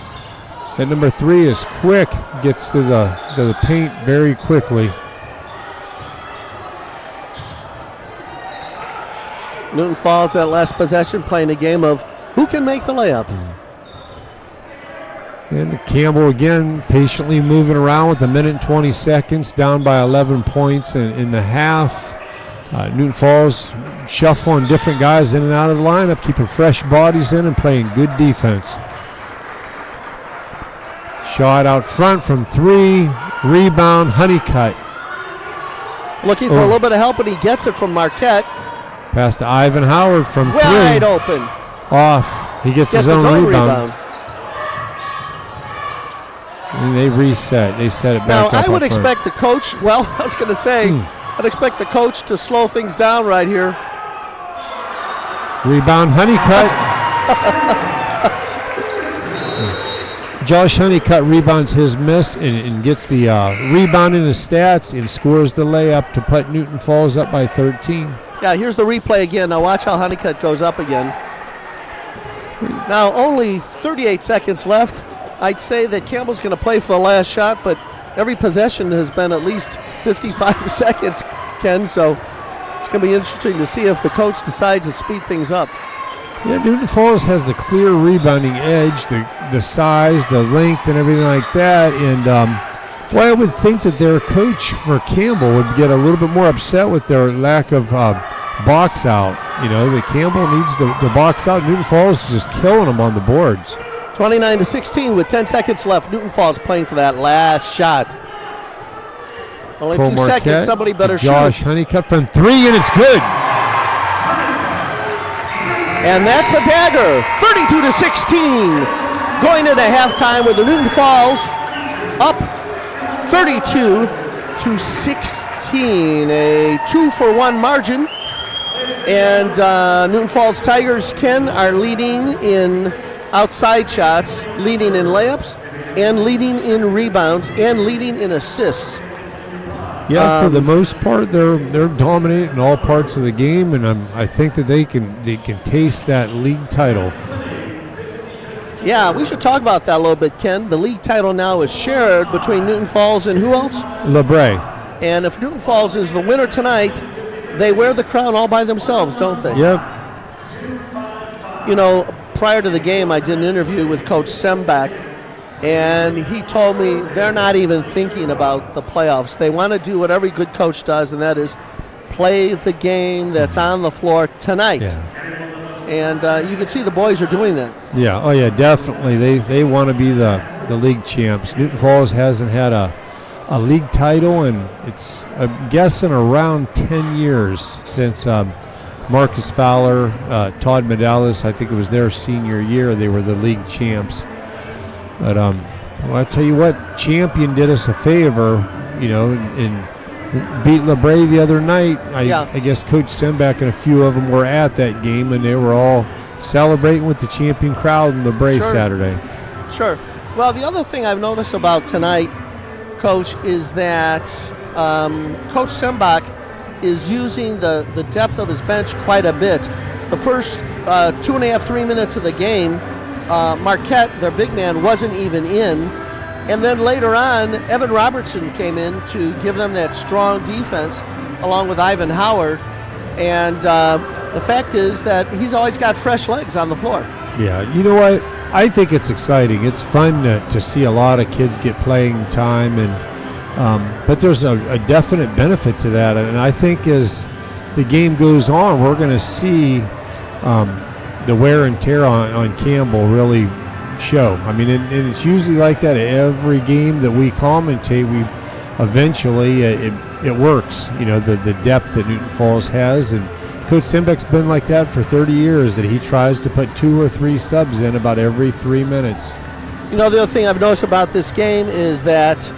And number 3 is quick, gets to the paint very quickly. Newton Falls, that last possession, playing a game of who can make the layup. And Campbell again patiently moving around with 1 minute and 20 seconds, down by 11 points in the half. Newton Falls shuffling different guys in and out of the lineup, keeping fresh bodies in and playing good defense. Shot out front from 3, rebound Honeycutt. Looking for a little bit of help, and he gets it from Marquette. Pass to Ivan Howard from 3. Wide open. Off. He gets his own rebound. And they reset. They set it back now, up. I would expect the coach, well, I was going to say, I'd expect the coach to slow things down right here. Rebound Honeycutt. Josh Honeycutt rebounds his miss and gets the rebound in his stats and scores the layup to put Newton Falls up by 13. Yeah, here's the replay again. Now watch how Honeycutt goes up again. Now only 38 seconds left. I'd say that Campbell's going to play for the last shot, but every possession has been at least 55 seconds, Ken, so it's going to be interesting to see if the coach decides to speed things up. Yeah, Newton Falls has the clear rebounding edge, the size, the length, and everything like that. And well, I would think that their coach for Campbell would get a little bit more upset with their lack of box out. You know, that Campbell needs to box out. Newton Falls is just killing them on the boards. 29-16 with 10 seconds left. Newton Falls playing for that last shot. Only a few seconds. Somebody better shoot. Josh Honeycutt from 3, and it's good. And that's a dagger. 32-16. Going into halftime with the Newton Falls up 32-16. A 2-for-1 margin. And Newton Falls Tigers, Ken, are leading in outside shots, leading in layups, and leading in rebounds, and leading in assists. Yeah, for the most part, they're dominant in all parts of the game, and I think that they can taste that league title. Yeah, we should talk about that a little bit, Ken. The league title now is shared between Newton Falls and who else? LeBray. And if Newton Falls is the winner tonight, they wear the crown all by themselves, don't they? Yep. You know, prior to the game, I did an interview with Coach Sembach, and he told me they're not even thinking about the playoffs. They want to do what every good coach does, and that is play the game that's on the floor tonight. Yeah. And you can see the boys are doing that. Yeah, oh yeah, definitely. They want to be the league champs. Newton Falls hasn't had a league title, and it's, I'm guessing, around 10 years since Marcus Fowler, Todd Medalis, I think it was their senior year, they were the league champs. But well, I tell you what, Champion did us a favor, you know, and beat LeBray the other night. I guess Coach Sembach and a few of them were at that game, and they were all celebrating with the Champion crowd in LeBray Saturday. Sure. Well, the other thing I've noticed about tonight, Coach, is that Coach Sembach is using the depth of his bench quite a bit. The first 2.5, 3 minutes of the game, Marquette, their big man, wasn't even in. And then later on, Evan Robertson came in to give them that strong defense along with Ivan Howard. And the fact is that he's always got fresh legs on the floor. Yeah, you know what? I think it's exciting. It's fun to see a lot of kids get playing time, and but there's a definite benefit to that. And I think as the game goes on, we're going to see the wear and tear on Campbell really show. I mean, and it's usually like that every game that we commentate. We eventually it works. You know, the depth that Newton Falls has, and Coach Sembach's been like that for 30 years, that he tries to put 2 or 3 subs in about every 3 minutes. You know, the other thing I've noticed about this game is that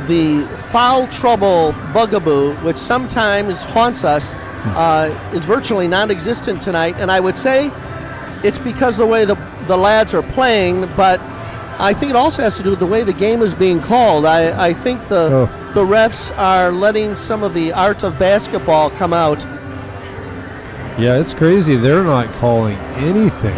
the foul trouble bugaboo, which sometimes haunts us, is virtually non-existent tonight. And I would say it's because of the way the lads are playing, but I think it also has to do with the way the game is being called. I think the refs are letting some of the art of basketball come out. Yeah, it's crazy. They're not calling anything.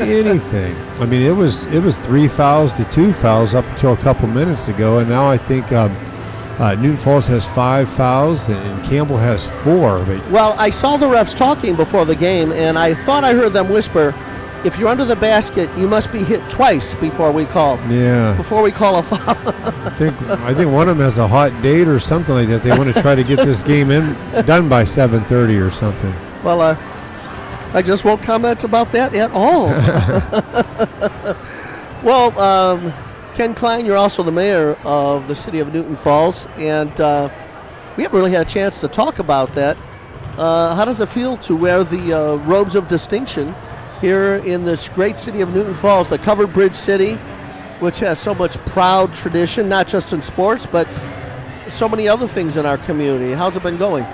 Anything. I mean, it was 3 fouls to 2 fouls up until a couple minutes ago, and now I think Newton Falls has 5 fouls and Campbell has 4. Well, I saw the refs talking before the game, and I thought I heard them whisper, if you're under the basket, you must be hit twice before we call. Yeah. Before we call a foul. I think one of them has a hot date or something like that. They want to try to get this game done by 7:30 or something. Well, I just won't comment about that at all. Well, Ken Klein, you're also the mayor of the city of Newton Falls, and we haven't really had a chance to talk about that. How does it feel to wear the robes of distinction here in this great city of Newton Falls, the covered bridge city, which has so much proud tradition, not just in sports, but so many other things in our community? How's it been going?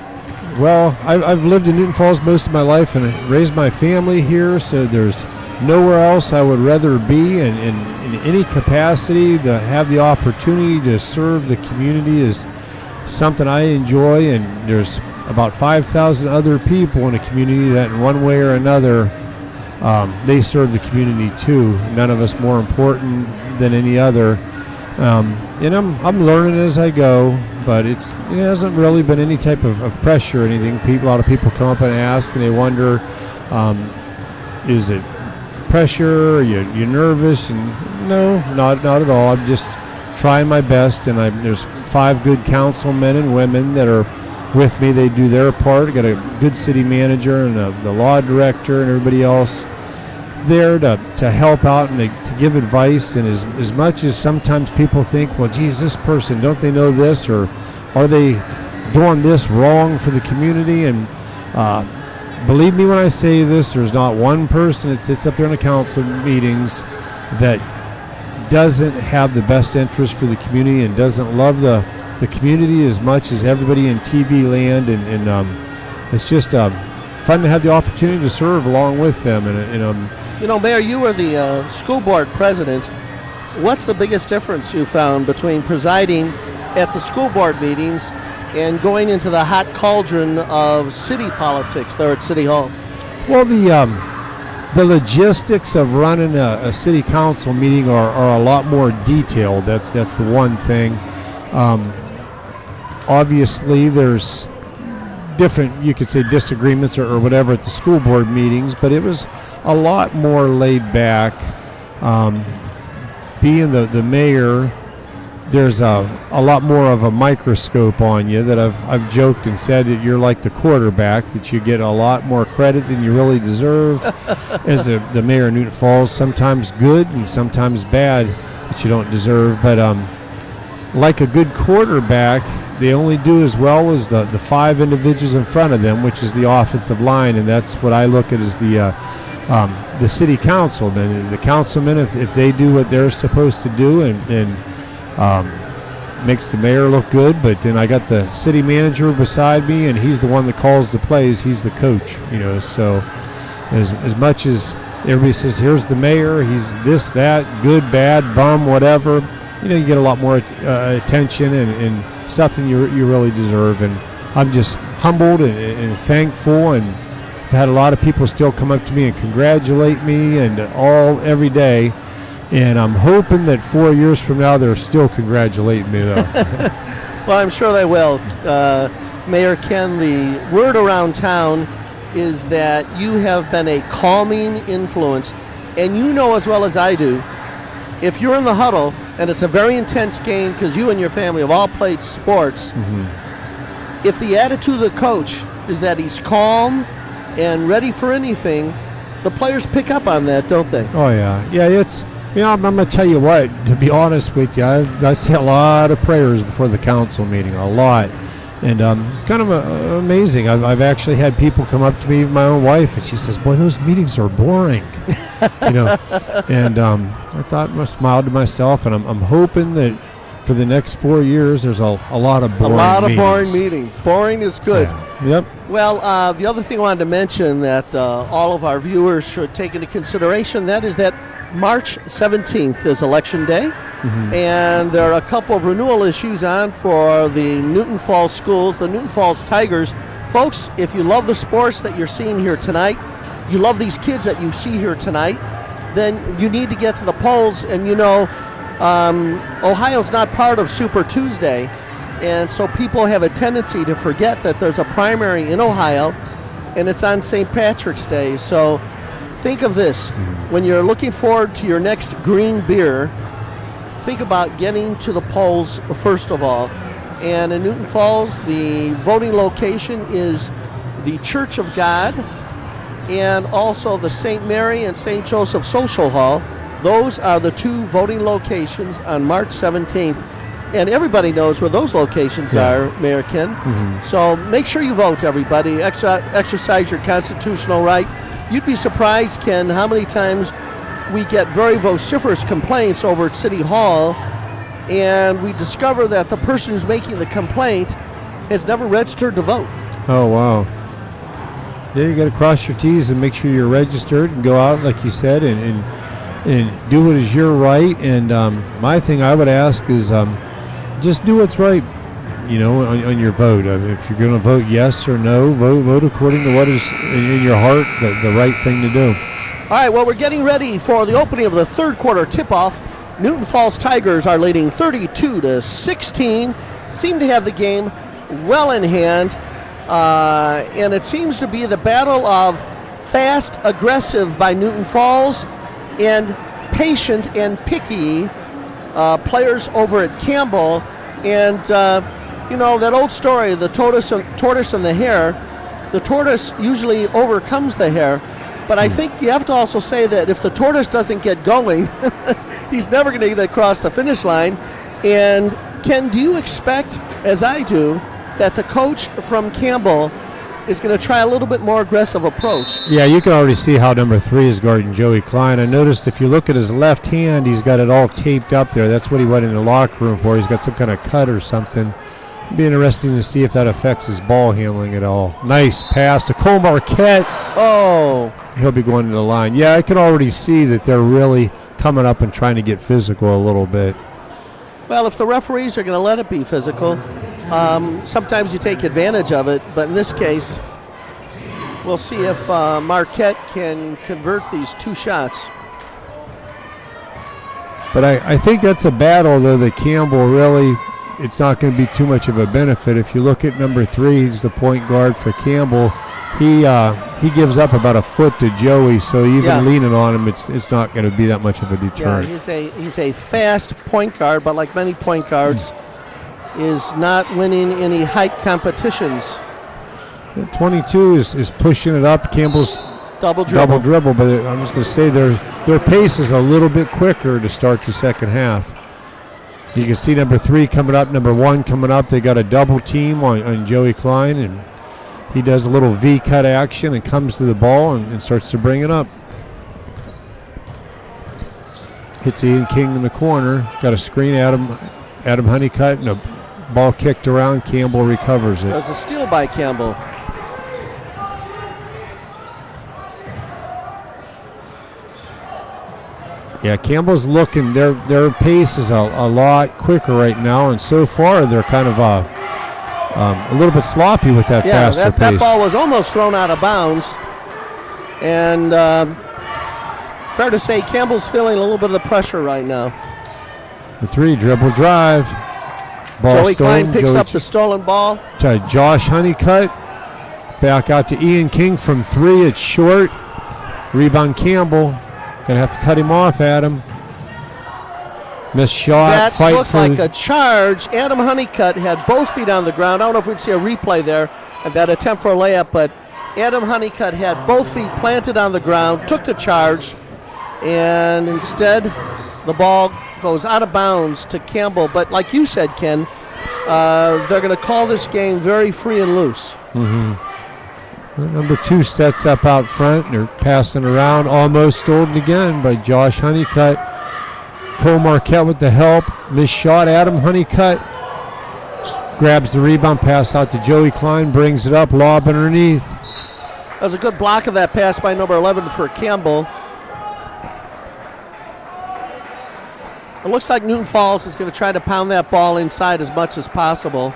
Well, I've lived in Newton Falls most of my life and raised my family here, so there's nowhere else I would rather be, and in any capacity to have the opportunity to serve the community is something I enjoy. And there's about 5,000 other people in the community that in one way or another they serve the community too. None of us more important than any other. And I'm learning as I go, but it hasn't really been any type of pressure or anything. A lot of people come up and ask, and they wonder, is it pressure? Are you nervous? And no, not at all. I'm just trying my best, and there's 5 good councilmen and women that are with me. They do their part. Got a good city manager and the law director and everybody else there to help out and to give advice. And as much as sometimes people think, well, geez, this person, don't they know this, or are they doing this wrong for the community? And believe me when I say this, there's not one person that sits up there in the council meetings that doesn't have the best interest for the community and doesn't love the community as much as everybody in TV land. And it's just fun to have the opportunity to serve along with them. And Mayor, you were the school board president. What's the biggest difference you found between presiding at the school board meetings and going into the hot cauldron of city politics there at City Hall? Well, the logistics of running a city council meeting are a lot more detailed. That's the one thing. Obviously, there's different, you could say, disagreements or whatever at the school board meetings, but it was a lot more laid back. Being the mayor, there's a lot more of a microscope on you. That I've joked and said that you're like the quarterback, that you get a lot more credit than you really deserve as the mayor of Newton Falls. Sometimes good and sometimes bad that you don't deserve. But like a good quarterback, they only do as well as the 5 individuals in front of them, which is the offensive line, and that's what I look at as the city council. Then the councilmen, if they do what they're supposed to do and makes the mayor look good, but then I got the city manager beside me, and he's the one that calls the plays. He's the coach, So as much as everybody says, here's the mayor, he's this, that, good, bad, bum, whatever, you get a lot more attention and something you really deserve. And I'm just humbled and thankful, and I've had a lot of people still come up to me and congratulate me and every day. And I'm hoping that 4 years from now they're still congratulating me, though. Well, I'm sure they will. Mayor Ken, the word around town is that you have been a calming influence. And you know as well as I do, if you're in the huddle and it's a very intense game because you and your family have all played sports, if the attitude of the coach is that he's calm and ready for anything, the players pick up on that, don't they? Oh, yeah. Yeah, I'm going to tell you what, to be honest with you, I say a lot of prayers before the council meeting, a lot. And it's kind of amazing. I've actually had people come up to me, my own wife, and she says, boy, those meetings are boring. And I thought, I smiled to myself, and I'm hoping that for the next 4 years, there's a lot of boring meetings. A lot of boring meetings. Boring is good. Yeah. Yep. Well, the other thing I wanted to mention that all of our viewers should take into consideration, that is that March 17th is Election Day, and there are a couple of renewal issues on for the Newton Falls schools, the Newton Falls Tigers. Folks, if you love the sports that you're seeing here tonight, you love these kids that you see here tonight, then you need to get to the polls. And Ohio's not part of Super Tuesday, and so people have a tendency to forget that there's a primary in Ohio, and it's on St. Patrick's Day. So think of this. When you're looking forward to your next green beer, think about getting to the polls first of all. And in Newton Falls, the voting location is the Church of God and also the St. Mary and St. Joseph Social Hall. Those are the 2 voting locations on March 17th. And everybody knows where those locations are, Mayor Ken. So make sure you vote, everybody. Exercise your constitutional right. You'd be surprised, Ken, how many times we get very vociferous complaints over at City Hall, and we discover that the person who's making the complaint has never registered to vote. Oh, wow. Yeah, you got to cross your T's and make sure you're registered and go out, like you said, and do what is your right. And my thing I would ask is just do what's right, on your vote. If you're going to vote yes or no, vote according to what is in your heart the right thing to do. All right, well, we're getting ready for the opening of the third quarter tip-off. Newton Falls Tigers are leading 32-16, seem to have the game well in hand, and it seems to be the battle of fast, aggressive by Newton Falls, and patient and picky players over at Campbell. And, that old story, the tortoise and the hare, the tortoise usually overcomes the hare. But I think you have to also say that if the tortoise doesn't get going, he's never going to get across the finish line. And Ken, do you expect, as I do, that the coach from Campbell is going to try a little bit more aggressive approach? Yeah, you can already see how number 3 is guarding Joey Klein. I noticed if you look at his left hand, he's got it all taped up there. That's what he went in the locker room for. He's got some kind of cut or something. It'll be interesting to see if that affects his ball handling at all. Nice pass to Cole Marquette. Oh. He'll be going to the line. Yeah, I can already see that they're really coming up and trying to get physical a little bit. Well, if the referees are going to let it be physical, sometimes you take advantage of it. But in this case, we'll see if Marquette can convert these 2 shots. But I think that's a battle, though, that Campbell really, it's not going to be too much of a benefit. If you look at number 3, he's the point guard for Campbell. He gives up about a foot to Joey, so even leaning on him, it's not going to be that much of a deterrent. Yeah, he's a fast point guard, but like many point guards, is not winning any height competitions. 22 is pushing it up. Campbell's double dribble, but I'm just going to say their pace is a little bit quicker to start the second half. You can see number 3 coming up, number 1 coming up. They got a double team on Joey Klein, and he does a little V-cut action and comes to the ball and starts to bring it up. Hits Ian King in the corner. Got a screen, Adam Honeycutt, and a ball kicked around. Campbell recovers it. That was a steal by Campbell. Yeah, Campbell's looking. Their pace is a lot quicker right now, and so far they're kind of a little bit sloppy with that faster pace. That ball was almost thrown out of bounds. And fair to say, Campbell's feeling a little bit of the pressure right now. The 3 dribble drive. Ball Joey stolen. Klein picks up the stolen ball. To Josh Honeycutt. Back out to Ian King from 3. It's short. Rebound Campbell. Going to have to cut him off, Adam. Missed shot. That looked like a charge. Adam Honeycutt had both feet on the ground. I don't know if we'd see a replay there of that attempt for a layup, but Adam Honeycutt had both feet planted on the ground, took the charge, and instead the ball goes out of bounds to Campbell. But like you said, Ken, they're going to call this game very free and loose. Mm-hmm. Number 2 sets up out front. They're passing around. Almost stolen again by Josh Honeycutt. Cole Marquette with the help. Missed shot. Adam Honeycutt grabs the rebound. Pass out to Joey Klein. Brings it up. Lob underneath. That was a good block of that pass by number 11 for Campbell. It looks like Newton Falls is going to try to pound that ball inside as much as possible.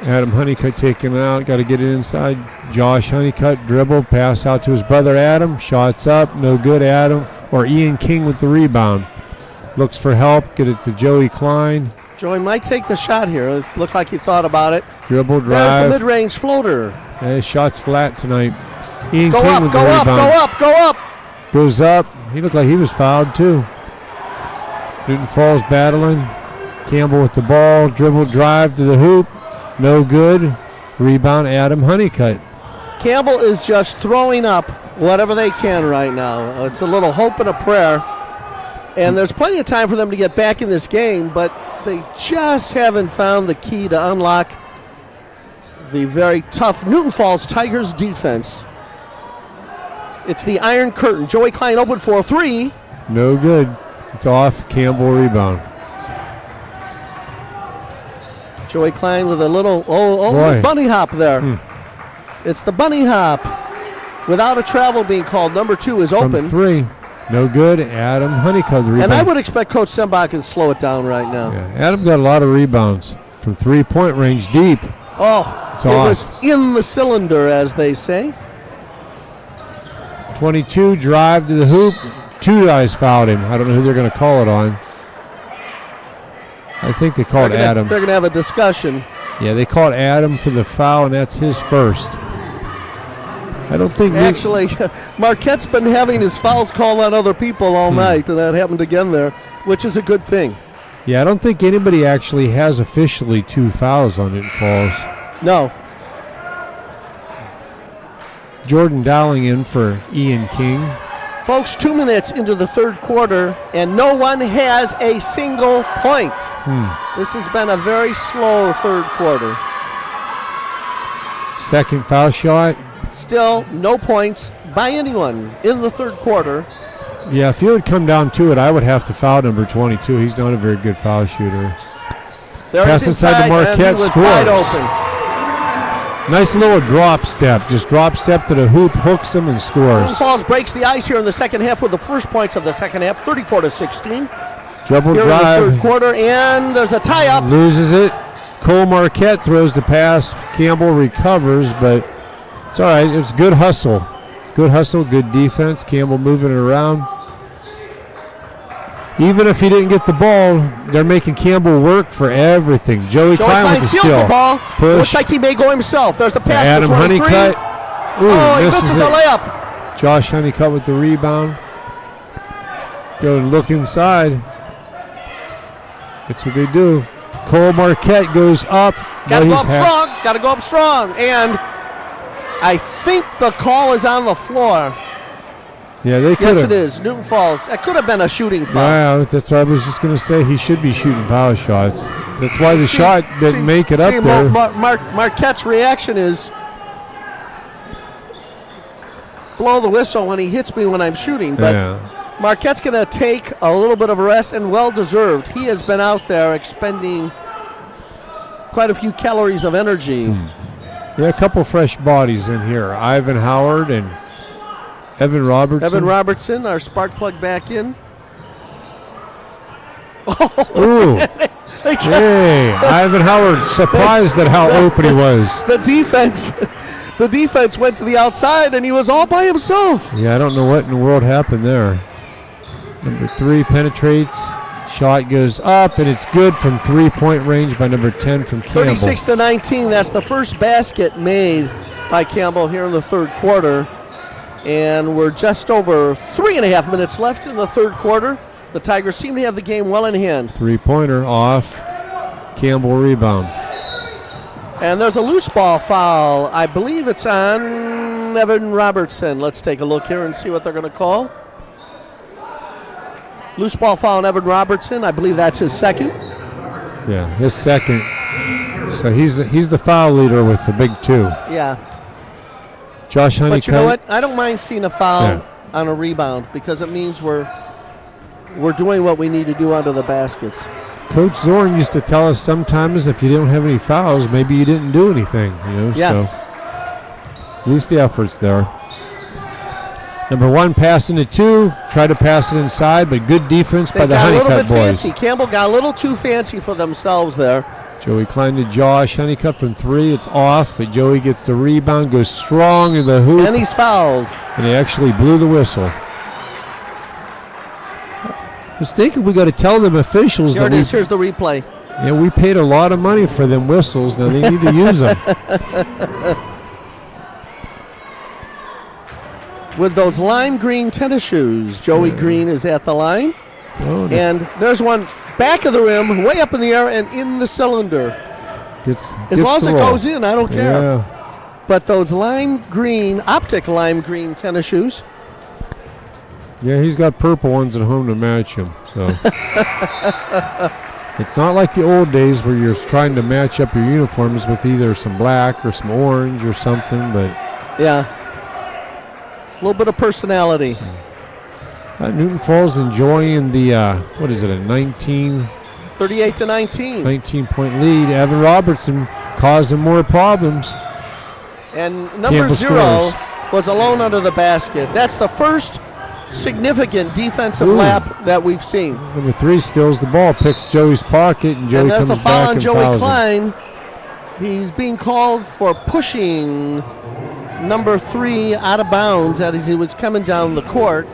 Adam Honeycutt taking it out. Got to get it inside. Josh Honeycutt dribble. Pass out to his brother Adam. Shots up. No good. Adam or Ian King with the rebound. Looks for help. Get it to Joey Klein. Joey might take the shot here. It looked like he thought about it. Dribble drive. There's the mid-range floater. Yeah, shot's flat tonight. Ian go King up, with go the up, rebound. go up, go up. Goes up. He looked like he was fouled too. Newton Falls battling. Campbell with the ball. Dribble drive to the hoop. No good. Rebound Adam Honeycutt. Campbell is just throwing up whatever they can right now. It's a little hope and a prayer. And there's plenty of time for them to get back in this game, but they just haven't found the key to unlock the very tough Newton Falls Tigers defense. It's the Iron Curtain. Joey Klein open for 3. No good. It's off. Campbell rebound. Joey Klein with a little bunny hop there. It's the bunny hop. Without a travel being called, number 2 is open. From 3. No good. Adam Honeycutt rebound. And I would expect Coach Sembach to slow it down right now. Yeah, Adam got a lot of rebounds from 3-point range deep. Oh, it's was in the cylinder, as they say. 22 drive to the hoop. 2 guys fouled him. I don't know who they're going to call it on. I think they called Adam. They're going to have a discussion. Yeah, they called Adam for the foul, and that's his first. I don't think Actually, Marquette's been having his fouls called on other people all night, and that happened again there, which is a good thing. Yeah, I don't think anybody actually has officially 2 fouls on Newton Falls. No. Jordan Dowling in for Ian King. Folks, 2 minutes into the third quarter, and no one has a single point. This has been a very slow third quarter. Second foul shot. Still no points by anyone in the third quarter. Yeah, if you would come down to it, I would have to foul number 22. He's not a very good foul shooter. There Pass is inside to Marquette, and he was wide scores. open. Nice little drop step. Just drop step to the hoop, hooks him, and scores. Falls breaks the ice here in the second half with the first points of the second half, 34-16. Dribble Here in the drive. third quarter, and there's a tie-up. Loses it. Cole Marquette throws the pass. Campbell recovers, but it's all right. It was good hustle. Good hustle, good defense. Campbell moving it around. Even if he didn't get the ball, they're making Campbell work for everything. Joey Klein with the steals steal. the ball. Push. Looks like he may go himself. There's a pass Adam to 23. Honeycutt. Oh, he misses misses the it. layup. Josh Honeycutt with the rebound. Go and look inside. That's what they do. Cole Marquette goes up. Got to go up strong. Got to go up strong. And I think the call is on the floor. Yeah, they could Yes, have. it is. Newton Falls. That could have been a shooting foul. Wow, that's what I was just going to say. He should be shooting foul shots. That's why the shot didn't make it up there. Marquette's reaction is blow the whistle when he hits me when I'm shooting. But Yeah. Marquette's going to take a little bit of a rest, and well-deserved. He has been out there expending quite a few calories of energy. Yeah, a couple fresh bodies in here. Ivan Howard and Evan Robertson. Evan Robertson, our spark plug, back in. Ooh. They just, Hey, Ivan Howard surprised at how open he was. the defense went to the outside, and he was all by himself. Yeah, I don't know what in the world happened there. Number 3 penetrates. Shot goes up, and it's good from 3-point range by number 10 from Campbell. 36-19. That's the first basket made by Campbell here in the third quarter. And we're just over 3.5 minutes left in the third quarter. The Tigers seem to have the game well in hand. 3-pointer off. Campbell rebound. And there's a loose ball foul. I believe it's on Evan Robertson. Let's take a look here and see what they're going to call. Loose ball foul on Evan Robertson. I believe that's his second. Yeah, his second. So he's the foul leader with the big 2. Yeah. Josh Honeycutt. But you know what? I don't mind seeing a foul Yeah. on a rebound because it means we're doing what we need to do under the baskets. Coach Zorn used to tell us sometimes if you don't have any fouls, maybe you didn't do anything. Yeah. So at least the effort's there. Number 1 passing to 2, try to pass it inside, but good defense by the got a little Honeycutt bit boys. fancy. Campbell got a little too fancy for themselves there. Joey Klein to Josh Honeycutt from 3. It's off, but Joey gets the rebound, goes strong in the hoop, And he's fouled. and he actually blew the whistle. I was thinking we got to tell them officials Here that it is. Here's the replay. we paid a lot of money for them whistles. Now they need to use them. With those lime green tennis shoes, Joey Green is at the line. Oh, And there's one back of the rim, way up in the air and in the cylinder. gets As long as the it roll. goes in, I don't care. Yeah. But those optic lime green tennis shoes, Yeah, he's got purple ones at home to match him. So it's not like the old days where you're trying to match up your uniforms with either some black or some orange or something. But yeah, a little bit of personality. Newton Falls enjoying the what is it, a 19 38-19. point lead. Evan Robertson causing more problems. And number Campbell 0 scores. was alone under the basket. That's the first significant defensive Ooh. lap that we've seen. Number 3 steals the ball, picks Joey's pocket, and Joey And there's comes a foul back on and Joey fouls him. Klein. He's being called for pushing number 3 out of bounds as he was coming down the court.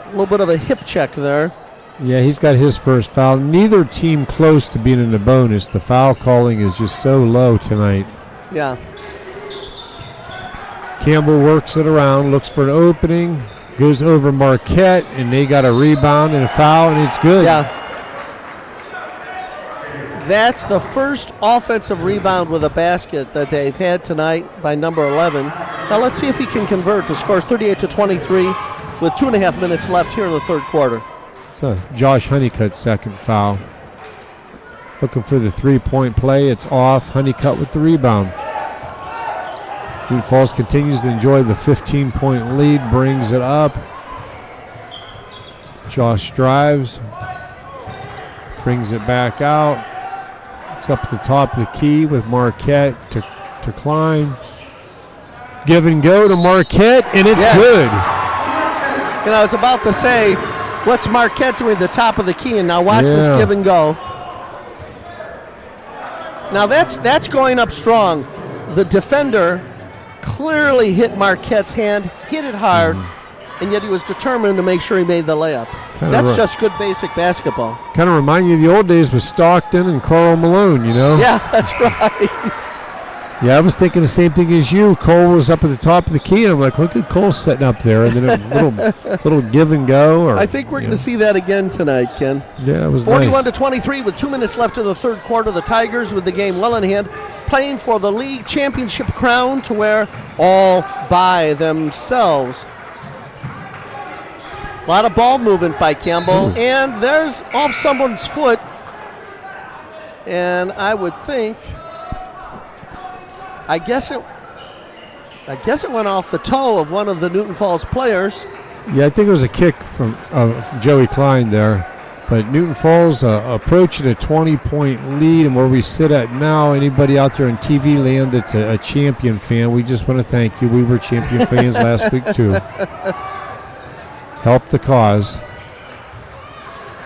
A little bit of a hip check there. Yeah, he's got his first foul. Neither team close to being in the bonus. The foul calling is just so low tonight. Yeah. Campbell works it around, looks for an opening, goes over Marquette, and they got a rebound and a foul, and it's good. Yeah. That's the first offensive rebound with a basket that they've had tonight by number 11. Now let's see if he can convert. The score's 38-23 with 2.5 minutes left here in the third quarter. It's a Josh Honeycutt second foul. Looking for the three-point play. It's off. Honeycutt with the rebound. Newton Falls continues to enjoy the 15-point lead, brings it up. Josh drives, brings it back out. It's up at the top of the key with Marquette to Klein. Give and go to Marquette, and it's good. And I was about to say, what's Marquette doing at the top of the key? And now watch this give and go. Now that's going up strong. The defender clearly hit Marquette's hand, hit it hard, and yet he was determined to make sure he made the layup. That's just good basic basketball. Kind of remind you of the old days with Stockton and Karl Malone, you know? Yeah, that's right. Yeah, I was thinking the same thing as you. Cole was up at the top of the key, and I'm like, look at Cole setting up there, and then a little give and go. Or, I think we're going to see that again tonight, Ken. Yeah, it was 41-23 with 2 minutes left in the third quarter. The Tigers with the game well in hand, playing for the league championship crown to wear all by themselves. A lot of ball movement by Campbell, and there's off someone's foot, and I would think, I guess it went off the toe of one of the Newton Falls players. Yeah, I think it was a kick from Joey Klein there. But Newton Falls approaching a 20-point lead, and where we sit at now, anybody out there in TV land that's a champion fan, we just want to thank you. We were champion fans last week too. Help the cause.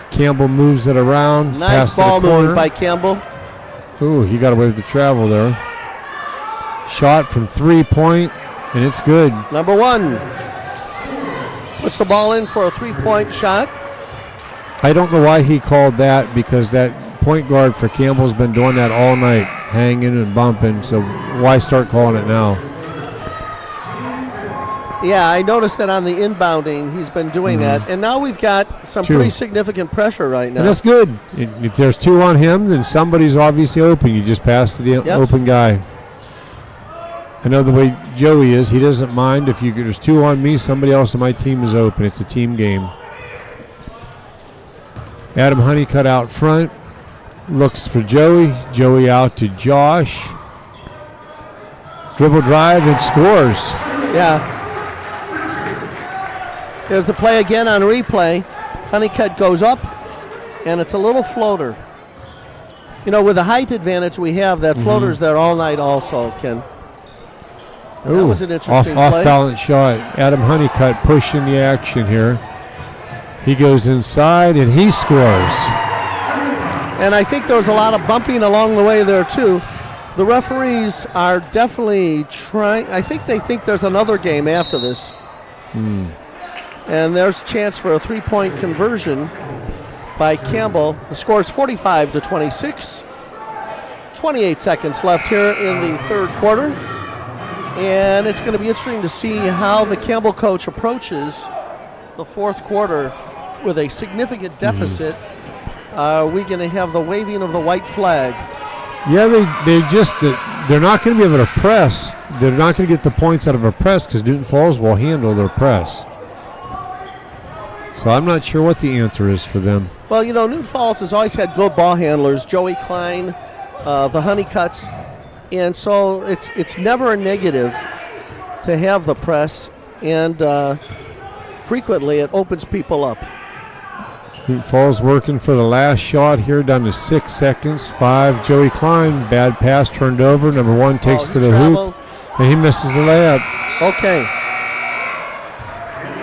Campbell moves it around. Nice ball movement by Campbell. Ooh, he got away with the travel there. Shot from 3-point, and it's good. Number one puts the ball in for a 3-point shot. I don't know why he called that, because that point guard for Campbell's been doing that all night, hanging and bumping, so why start calling it now? Yeah, I noticed that on the inbounding, he's been doing that, and now we've got some pretty significant pressure right now. And that's good. If there's two on him, then somebody's obviously open. You just pass to the open guy. I know the way Joey is, he doesn't mind. If there's two on me, somebody else on my team is open. It's a team game. Adam Honeycutt out front, looks for Joey. Joey out to Josh. Dribble drive and scores. Yeah. There's the play again on replay. Honeycutt goes up, and it's a little floater. You know, with the height advantage we have, that floater's there all night also, Ken. That was an interesting play. Off-balance shot. Adam Honeycutt pushing the action here. He goes inside, and he scores. And I think there was a lot of bumping along the way there, too. The referees are definitely trying. I think they think there's another game after this. And there's a chance for a 3-point conversion by Campbell. The score is 45-26. 28 seconds left here in the third quarter. And it's going to be interesting to see how the Campbell coach approaches the fourth quarter with a significant deficit. Are we going to have the waving of the white flag? Yeah, they're not going to be able to press. They're not going to get the points out of a press because Newton Falls will handle their press. So I'm not sure what the answer is for them. Well, you know, Newton Falls has always had good ball handlers, Joey Klein, the Honeycutts, and so it's never a negative to have the press, and frequently it opens people up. Newton Falls working for the last shot here, down to 6 seconds. 5, Joey Klein, bad pass turned over. Number 1 takes to the hoop, and he misses the layup. Okay.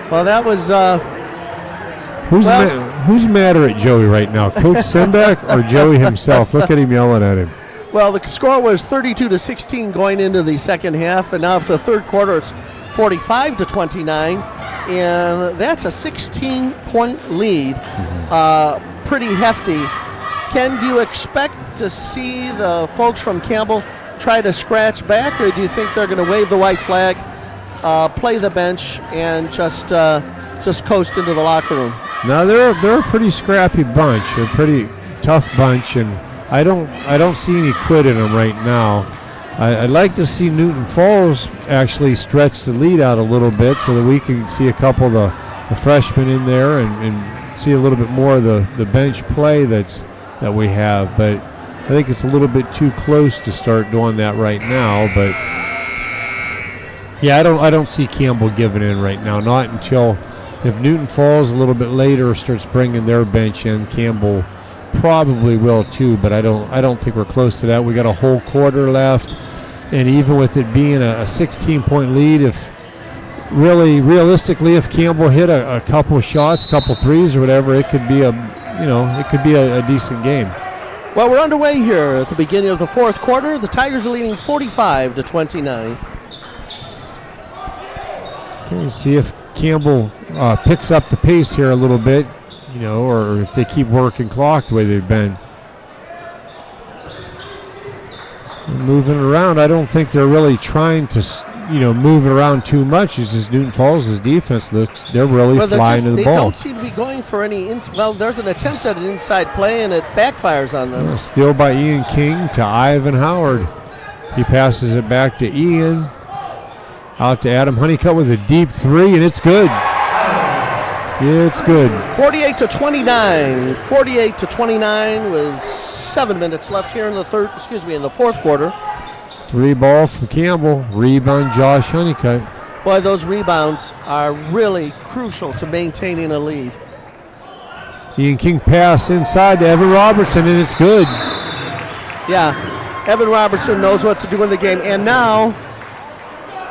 Well, that was... Who's madder at Joey right now, Coach Simbeck or Joey himself? Look at him yelling at him. Well, the score was 32-16 going into the second half, and now for the third quarter it's 45-29, and that's a 16-point lead. Pretty hefty. Ken, do you expect to see the folks from Campbell try to scratch back, or do you think they're going to wave the white flag play the bench and just coast into the locker room? No, they're a pretty scrappy bunch. They're a pretty tough bunch, and I don't see any quit in them right now. I'd like to see Newton Falls actually stretch the lead out a little bit so that we can see a couple of the freshmen in there and see a little bit more of the bench play that we have. But I think it's a little bit too close to start doing that right now. But yeah, I don't see Campbell giving in right now. Not until if Newton Falls a little bit later starts bringing their bench in. Campbell probably will too, but I don't think we're close to that. We got a whole quarter left, and even with it being a 16-point lead, if realistically, if Campbell hit a couple shots, couple threes or whatever, it could be a decent game. Well, we're underway here at the beginning of the fourth quarter. The Tigers are leading 45-29. Okay, see if Campbell picks up the pace here a little bit, or if they keep working clock the way they've been. Moving around, I don't think they're really trying to, move it around too much. It's just Newton Falls' defense looks, they're really flying to the they ball. They don't seem to be going for any, there's an attempt at an inside play, and it backfires on them. Steal by Ian King to Ivan Howard. He passes it back to Ian. Out to Adam Honeycutt with a deep three, and it's good. It's good. 48-29. 48-29 with 7 minutes left here in the fourth quarter. 3 ball from Campbell. Rebound Josh Honeycutt. Boy, those rebounds are really crucial to maintaining a lead. Ian King pass inside to Evan Robertson, and it's good. Yeah, Evan Robertson knows what to do in the game. And now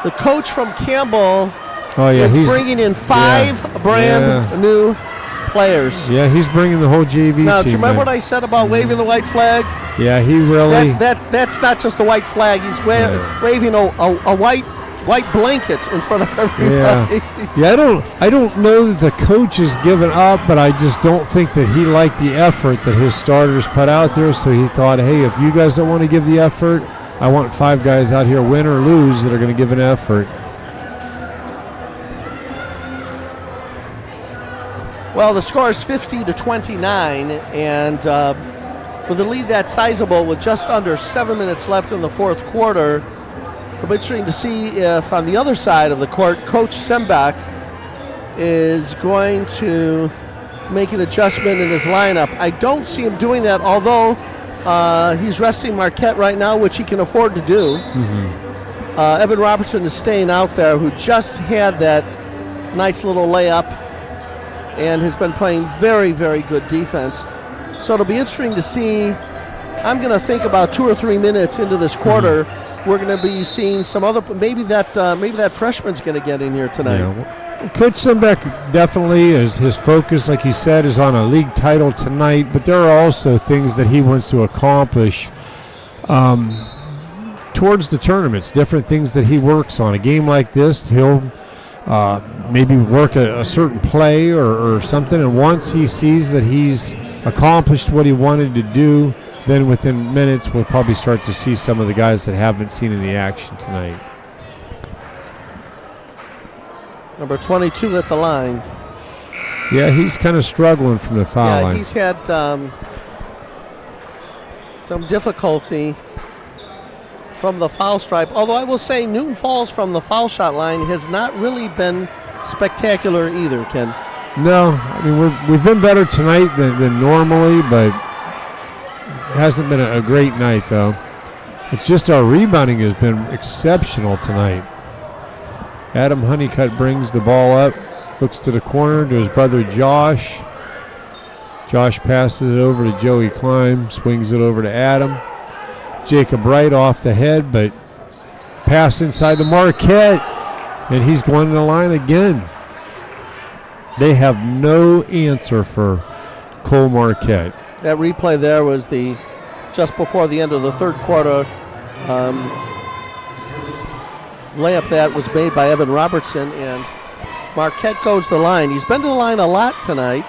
the coach from Campbell is bringing in 5 brand new players. Yeah, he's bringing the whole JV team. Now, do you remember what I said about waving the white flag? Yeah, he really. That's not just the white flag. He's waving a white blanket in front of everybody. Yeah, I don't know that the coach has given up, but I just don't think that he liked the effort that his starters put out there. So he thought, hey, if you guys don't want to give the effort, I want 5 guys out here, win or lose, that are going to give an effort. Well, the score is 50-29, and with a lead that sizable with just under 7 minutes left in the fourth quarter, it'll be interesting to see if on the other side of the court, Coach Sembach is going to make an adjustment in his lineup. I don't see him doing that, although he's resting Marquette right now, which he can afford to do. Mm-hmm. Evan Robertson is staying out there, who just had that nice little layup and has been playing very, very good defense. So it'll be interesting to see. I'm going to think about 2 or 3 minutes into this quarter, we're going to be seeing some other. Maybe that freshman's going to get in here tonight. Yeah. Coach Sembach definitely is. His focus, like he said, is on a league title tonight. But there are also things that he wants to accomplish towards the tournaments. Different things that he works on. A game like this, he'll maybe work a certain play or something, and once he sees that he's accomplished what he wanted to do, then within minutes we'll probably start to see some of the guys that haven't seen any action tonight. Number 22 at the line. Yeah, he's kind of struggling from the foul line. Yeah, he's had some difficulty from the foul stripe, although I will say Newton Falls from the foul shot line has not really been spectacular either, Ken. No, I mean we've been better tonight than normally, but it hasn't been a great night though. It's just our rebounding has been exceptional tonight. Adam Honeycutt brings the ball up, looks to the corner to his brother Josh. Josh passes it over to Joey Klein, swings it over to Adam. Jacob Wright off the head, but pass inside to Marquette, and he's going to the line again. They have no answer for Cole Marquette. That replay there was just before the end of the third quarter layup that was made by Evan Robertson, and Marquette goes to the line. He's been to the line a lot tonight,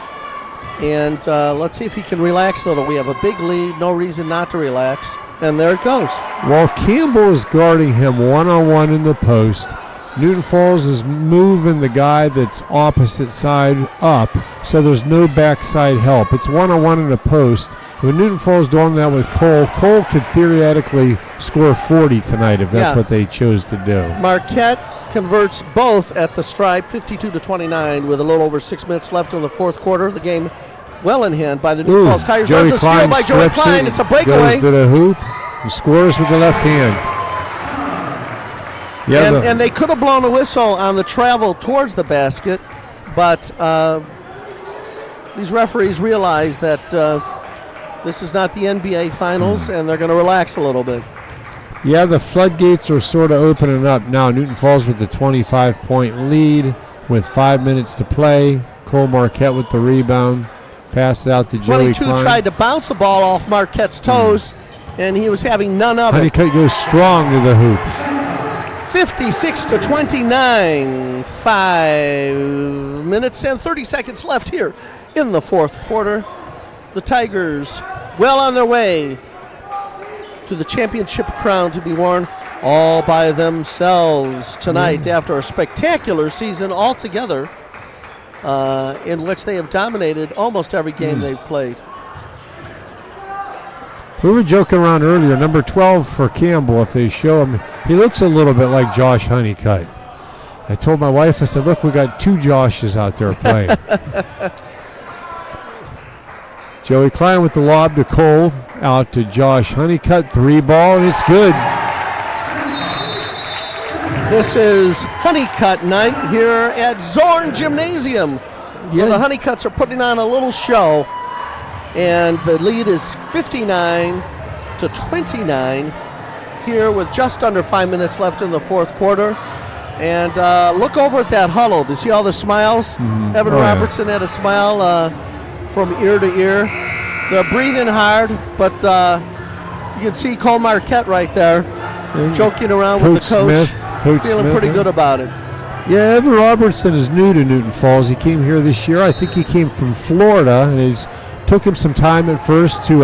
and let's see if he can relax a little. We have a big lead, no reason not to relax. And there it goes. While Campbell is guarding him one-on-one in the post, Newton Falls is moving the guy that's opposite side up, so there's no backside help. It's one-on-one in the post. When Newton Falls doing that with Cole, Cole could theoretically score 40 tonight if that's what they chose to do. Marquette converts both at the stripe, 52-29, with a little over 6 minutes left in the fourth quarter. The game well in hand by the Newton Falls Tigers. There's a steal by Joey Klein. It's a breakaway. Goes to the hoop and scores with the left hand. Yeah, and they could have blown a whistle on the travel towards the basket, but these referees realize that this is not the NBA Finals, and they're going to relax a little bit. Yeah, the floodgates are sort of opening up now. Newton Falls with the 25-point lead with 5 minutes to play. Cole Marquette with the rebound. Pass it out to Joey 22 Klein. tried to bounce the ball off Marquette's toes, and he was having none of it. Honeycutt goes strong to the hoop. 56-29, 5 minutes and 30 seconds left here in the fourth quarter. The Tigers well on their way to the championship crown to be worn all by themselves tonight after a spectacular season altogether in which they have dominated almost every game they've played. We were joking around earlier, number 12 for Campbell, if they show him, he looks a little bit like Josh Honeycutt. I told my wife, I said, look, we got two Joshes out there playing. Joey Klein with the lob to Cole, out to Josh Honeycutt, 3-ball, and it's good. This is Honeycutt night here at Zorn Gymnasium. Well, the Honeycutts are putting on a little show, and the lead is 59-29 here with just under 5 minutes left in the fourth quarter. And look over at that huddle. Do you see all the smiles? Evan Robertson had a smile from ear to ear. They're breathing hard, but you can see Cole Marquette right there joking around with the coach, feeling pretty good about it. Yeah, Evan Robertson is new to Newton Falls. He came here this year. I think he came from Florida, and it took him some time at first to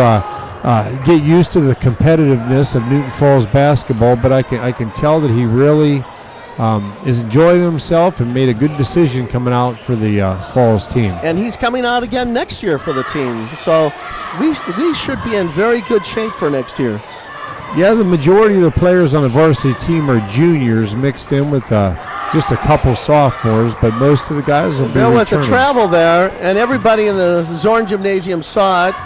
get used to the competitiveness of Newton Falls basketball, but I can tell that he really is enjoying himself and made a good decision coming out for the Falls team. And he's coming out again next year for the team, so we should be in very good shape for next year. Yeah, the majority of the players on the varsity team are juniors mixed in with just a couple sophomores, but most of the guys will be There was returning. a travel there, and everybody in the Zorn Gymnasium saw it,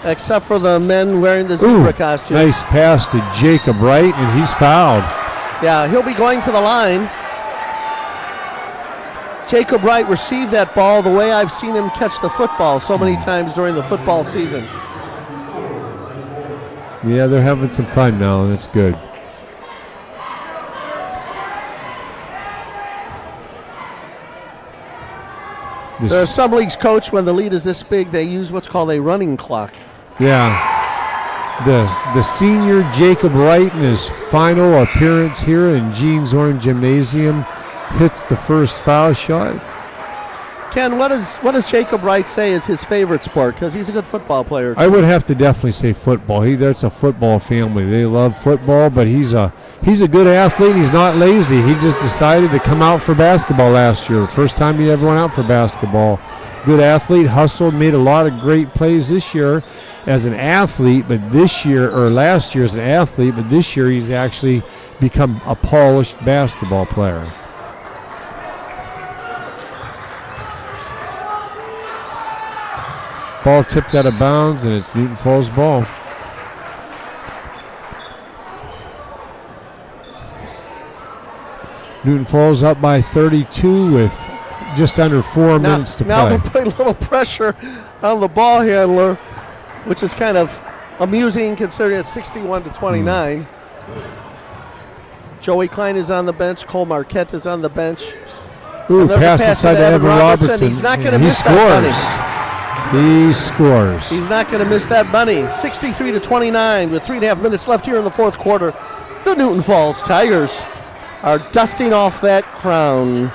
except for the men wearing the zebra costumes. Nice pass to Jacob Wright, and he's fouled. Yeah, he'll be going to the line. Jacob Wright received that ball the way I've seen him catch the football so many times during the football season. Yeah, they're having some fun now, and it's good. The Sub League's coach, when the lead is this big, they use what's called a running clock. Yeah. The senior Jacob Wright in his final appearance here in Gene Zorn Gymnasium hits the first foul shot. Ken, what does Jacob Wright say is his favorite sport? Because he's a good football player. I would have to definitely say football. That's a football family. They love football, but he's a good athlete. He's not lazy. He just decided to come out for basketball last year. First time he ever went out for basketball. Good athlete, hustled, made a lot of great plays this year as an athlete, but last year as an athlete, but this year he's actually become a polished basketball player. Ball tipped out of bounds, and it's Newton Falls ball. Newton Falls up by 32 with just under 4 minutes to now play. they're putting a little pressure on the ball handler, which is kind of amusing considering it's 61-29. Joey Klein is on the bench. Cole Marquette is on the bench. Ooh, And there's a pass pass inside to Evan Robertson. He's not going to He miss that bunny. He scores. He's not going to miss that bunny. 63-29 with 3.5 minutes left here in the fourth quarter. The Newton Falls Tigers are dusting off that crown.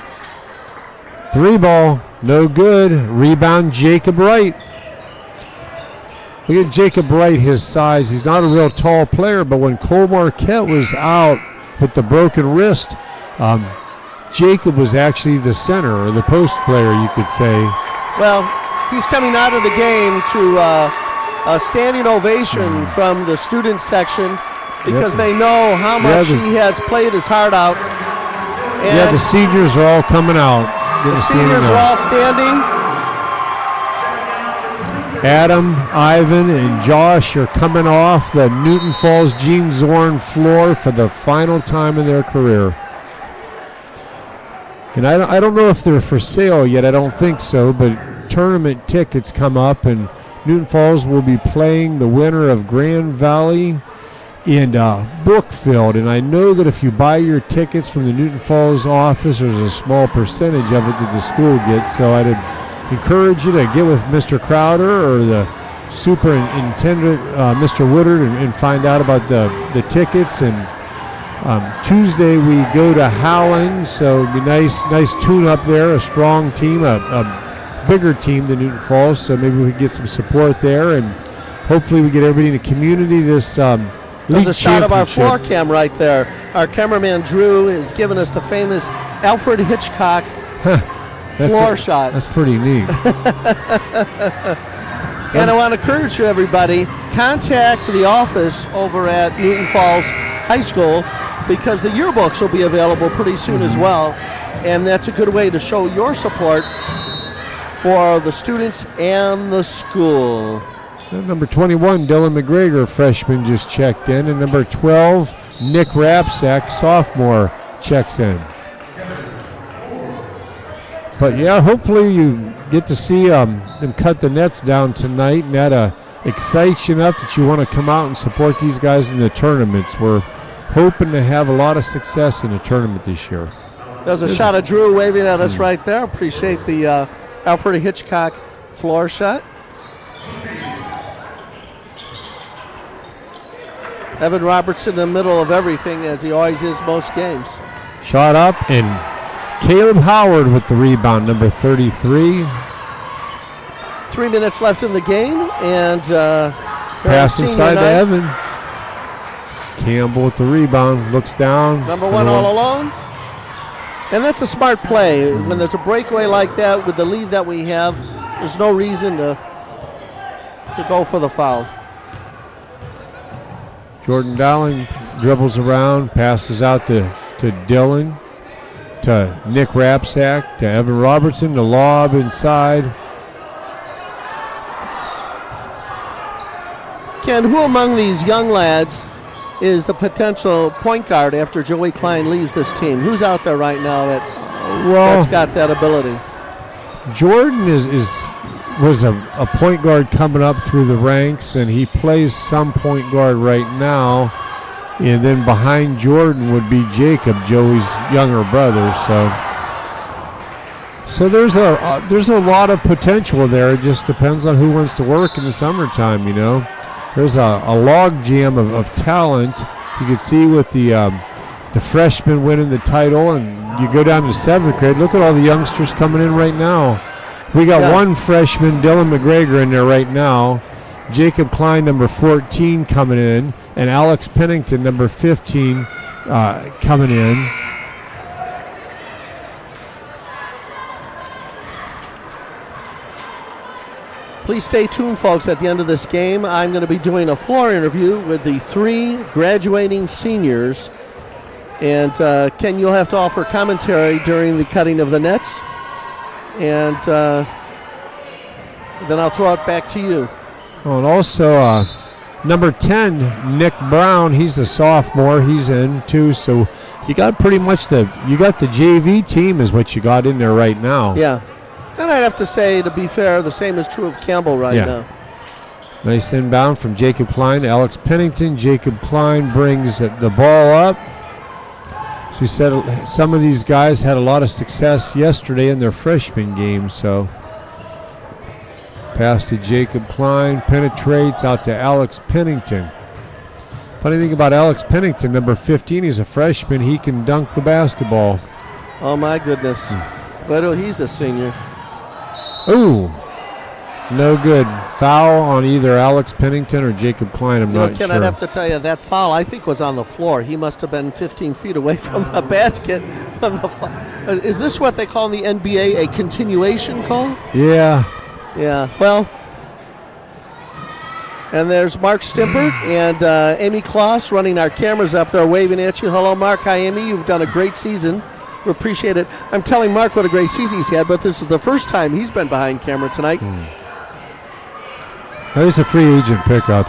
3-ball, no good. Rebound, Jacob Wright. Look at Jacob Wright, his size. He's not a real tall player, but when Cole Marquette was out with the broken wrist, Jacob was actually the center or the post player, you could say. Well, he's coming out of the game to a standing ovation from the student section because they know how much he has played his heart out. And the seniors are all coming out. the seniors are all standing. Adam, Ivan, and Josh are coming off the Newton Falls Gene Zorn floor for the final time in their career. And I don't know if they're for sale yet. I don't think so, but tournament tickets come up, and Newton Falls will be playing the winner of Grand Valley and Brookfield. And I know that if you buy your tickets from the Newton Falls office, there's a small percentage of it that the school gets. So I'd encourage you to get with Mr. Crowder or the superintendent, Mr. Woodard, and find out about the tickets. And Tuesday we go to Howland, so it'd be nice tune up there, a strong team, a bigger team than Newton Falls, so maybe we can get some support there, and hopefully we get everybody in the community this There's a shot of our floor cam right there. Our cameraman Drew is giving us the famous Alfred Hitchcock floor shot. That's pretty neat. And I want to encourage you, everybody, contact the office over at Newton Falls High School because the yearbooks will be available pretty soon as well. And that's a good way to show your support for the students and the school. Number 21, Dylan McGregor, freshman, just checked in. And number 12, Nick Rapsack, sophomore, checks in. But yeah, hopefully you get to see them cut the nets down tonight, and that excites you enough that you want to come out and support these guys in the tournaments. We're hoping to have a lot of success in the tournament this year. There's a shot of Drew waving at us right there. Appreciate the Alfred Hitchcock floor shot. Evan Robertson in the middle of everything, as he always is most games. Shot up, and Caleb Howard with the rebound, number 33. 3 minutes left in the game, and pass inside to Evan. Campbell with the rebound, looks down. Number one all alone. And that's a smart play. When there's a breakaway like that with the lead that we have, there's no reason to go for the foul. Jordan Dowling dribbles around, passes out to Dylan, to Nick Rapsack, to Evan Robertson, the lob inside. Ken, who among these young lads is the potential point guard after Joey Klein leaves this team? Who's out there right now that's got that ability? Jordan was a point guard coming up through the ranks, and he plays some point guard right now. And then behind Jordan would be Jacob, Joey's younger brother. So there's a lot of potential there. It just depends on who wants to work in the summertime, you know. There's a log jam of talent. You can see with the freshmen winning the title, and you go down to 7th grade. Look at all the youngsters coming in right now. We got one freshman, Dylan McGregor, in there right now. Jacob Klein, number 14, coming in, and Alex Pennington, number 15, coming in. Please stay tuned, folks. At the end of this game, I'm going to be doing a floor interview with the 3 graduating seniors. And Ken, you'll have to offer commentary during the cutting of the nets. And then I'll throw it back to you. Oh, and also number 10, Nick Brown, he's a sophomore. He's in too. So you got pretty much the JV team is what you got in there right now. Yeah. And I'd have to say, to be fair, the same is true of Campbell right now. Nice inbound from Jacob Klein to Alex Pennington. Jacob Klein brings the ball up. So we said some of these guys had a lot of success yesterday in their freshman game. So pass to Jacob Klein, penetrates out to Alex Pennington. Funny thing about Alex Pennington, number 15, he's a freshman. He can dunk the basketball. Oh, my goodness. But he's a senior. Ooh. No good. Foul on either Alex Pennington or Jacob Klein. I'm not Ken, sure. I'd have to tell you, that foul, I think, was on the floor. He must have been 15 feet away from the basket. Is this what they call in the NBA a continuation call? Yeah. Yeah, well, and there's Mark Stimper and Amy Kloss running our cameras up there, waving at you. Hello, Mark. Hi, Amy. You've done a great season. We appreciate it. I'm telling Mark what a great season he's had, but this is the first time he's been behind camera tonight. That is a free agent pickup.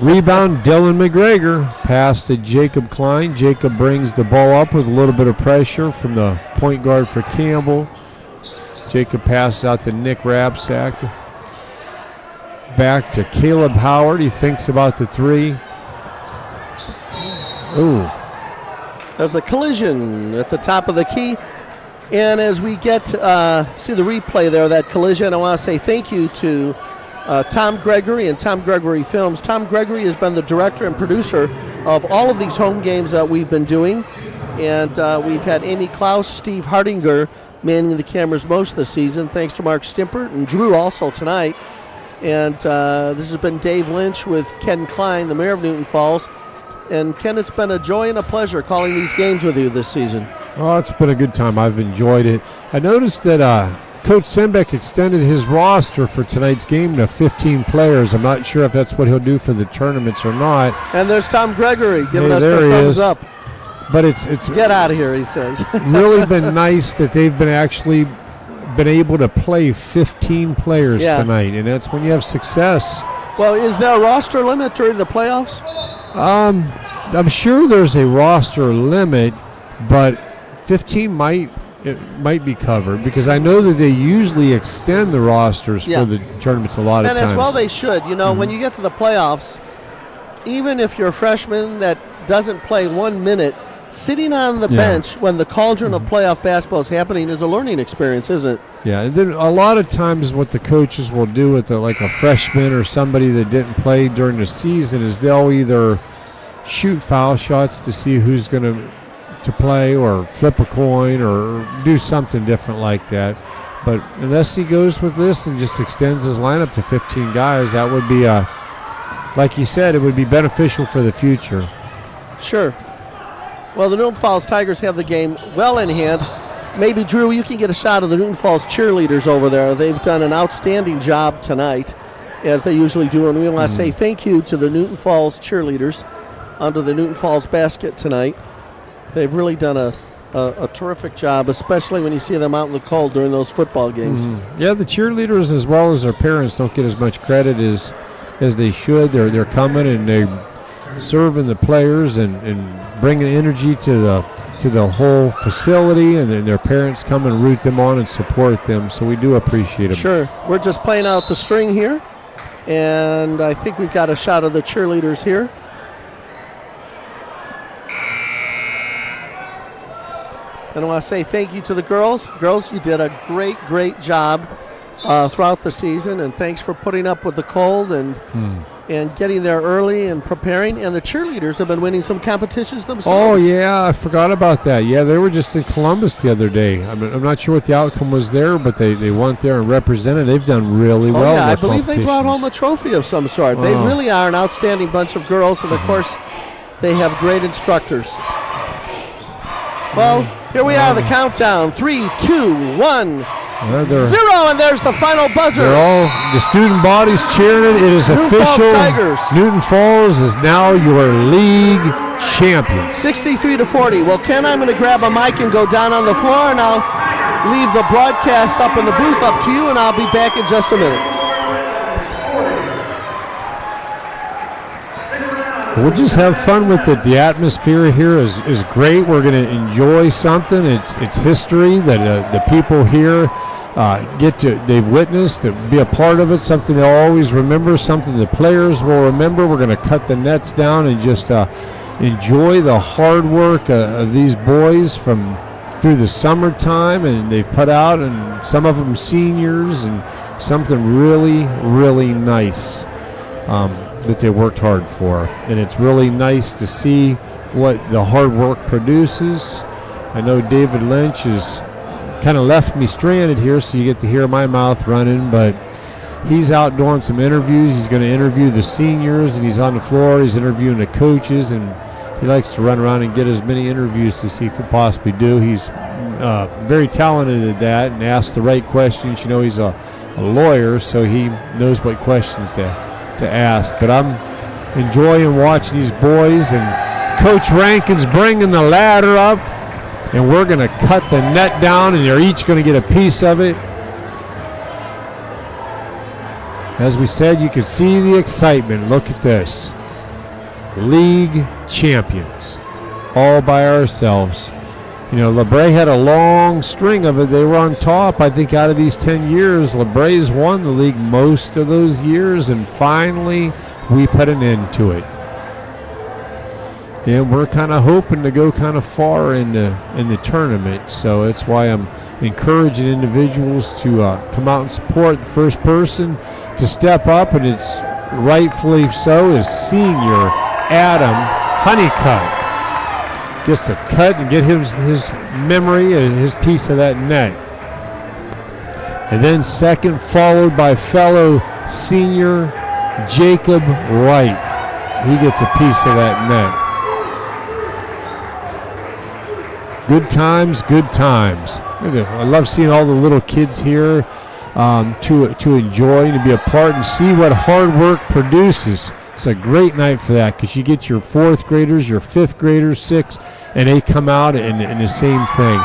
Rebound, Dylan McGregor. Pass to Jacob Klein. Jacob brings the ball up with a little bit of pressure from the point guard for Campbell. Jacob passes out to Nick Rapsack. Back to Caleb Howard. He thinks about the three. Ooh. There's a collision at the top of the key. And as we get see the replay there of that collision, I want to say thank you to Tom Gregory and Tom Gregory Films. Tom Gregory has been the director and producer of all of these home games that we've been doing. And we've had Amy Klaus, Steve Hardinger manning the cameras most of the season, thanks to Mark Stimpert and Drew also tonight. And this has been Dave Lynch with Ken Klein, the mayor of Newton Falls. And Ken, it's been a joy and a pleasure calling these games with you this season. Oh, it's been a good time. I've enjoyed it. I noticed that Coach Sembeck extended his roster for tonight's game to 15 players. I'm not sure if that's what he'll do for the tournaments or not. And there's Tom Gregory giving us the there he thumbs is. up. But it's Get out of here, he says. really been nice that they've been able to play 15 players tonight, and that's when you have success. Well, is there a roster limit during the playoffs? I'm sure there's a roster limit, but 15 might be covered, because I know that they usually extend the rosters for the tournaments a lot of times. And as well they should. You know, when you get to the playoffs, even if you're a freshman that doesn't play 1 minute, sitting on the bench when the cauldron of playoff basketball is happening is a learning experience, isn't it? Yeah, and then a lot of times what the coaches will do with like a freshman or somebody that didn't play during the season is they'll either shoot foul shots to see who's going to play, or flip a coin, or do something different like that. But unless he goes with this and just extends his lineup to 15 guys, that would be, like you said, it would be beneficial for the future. Sure. Well, the Newton Falls Tigers have the game well in hand. Maybe, Drew, you can get a shot of the Newton Falls cheerleaders over there. They've done an outstanding job tonight, as they usually do. And we want to say thank you to the Newton Falls cheerleaders under the Newton Falls basket tonight. They've really done a terrific job, especially when you see them out in the cold during those football games. Yeah, the cheerleaders as well as their parents don't get as much credit as they should. They're coming and they're serving the players and bringing energy to the whole facility, and then their parents come and root them on and support them. So we do appreciate them. Sure. We're just playing out the string here, and I think we've got a shot of the cheerleaders here. And I want to say thank you to the girls. Girls, you did a great job throughout the season, and thanks for putting up with the cold and getting there early and preparing. And the cheerleaders have been winning some competitions themselves. Oh, yeah, I forgot about that. Yeah, they were just in Columbus the other day. I'm not sure what the outcome was there, but they went there and represented. They've done really well. Yeah, I believe they brought home a trophy of some sort. They really are an outstanding bunch of girls, and of course, they have great instructors. Well, here we are, the countdown. 3, 2, 1, 0, and there's the final buzzer. The student body's cheering it. It is Newton official. Falls Tigers. Newton Falls is now your league champion. 63-40. Well, Ken, I'm going to grab a mic and go down on the floor, and I'll leave the broadcast up in the booth up to you, and I'll be back in just a minute. We'll just have fun with it. The atmosphere here is great. We're going to enjoy something. It's history that the people here they've witnessed, to be a part of it, something they'll always remember, something the players will remember. We're going to cut the nets down and just enjoy the hard work of these boys through the summertime, and they've put out, and some of them seniors, and something really, really nice that they worked hard for. And it's really nice to see what the hard work produces. I know David Lynch has kind of left me stranded here, so you get to hear my mouth running, but he's out doing some interviews. He's going to interview the seniors, and he's on the floor. He's interviewing the coaches, and he likes to run around and get as many interviews as he could possibly do. He's very talented at that and asks the right questions. You know, he's a lawyer, so he knows what questions to ask. But I'm enjoying watching these boys, and Coach Rankin's bringing the ladder up, and we're going to cut the net down, and they're each going to get a piece of it. As we said, you can see the excitement. Look at this. League champions, all by ourselves. You know, LeBray had a long string of it. They were on top. I think out of these 10 years, LeBray's won the league most of those years, and finally we put an end to it. And we're kind of hoping to go kind of far in the tournament, so that's why I'm encouraging individuals to come out and support. The first person to step up, and it's rightfully so, is senior Adam Honeycutt. Gets to cut and get his memory and his piece of that net. And then second, followed by fellow senior Jacob Wright. He gets a piece of that net. Good times, good times. I love seeing all the little kids here to enjoy and to be a part and see what hard work produces. It's a great night for that, because you get your fourth graders, your fifth graders, sixth, and they come out and the same thing.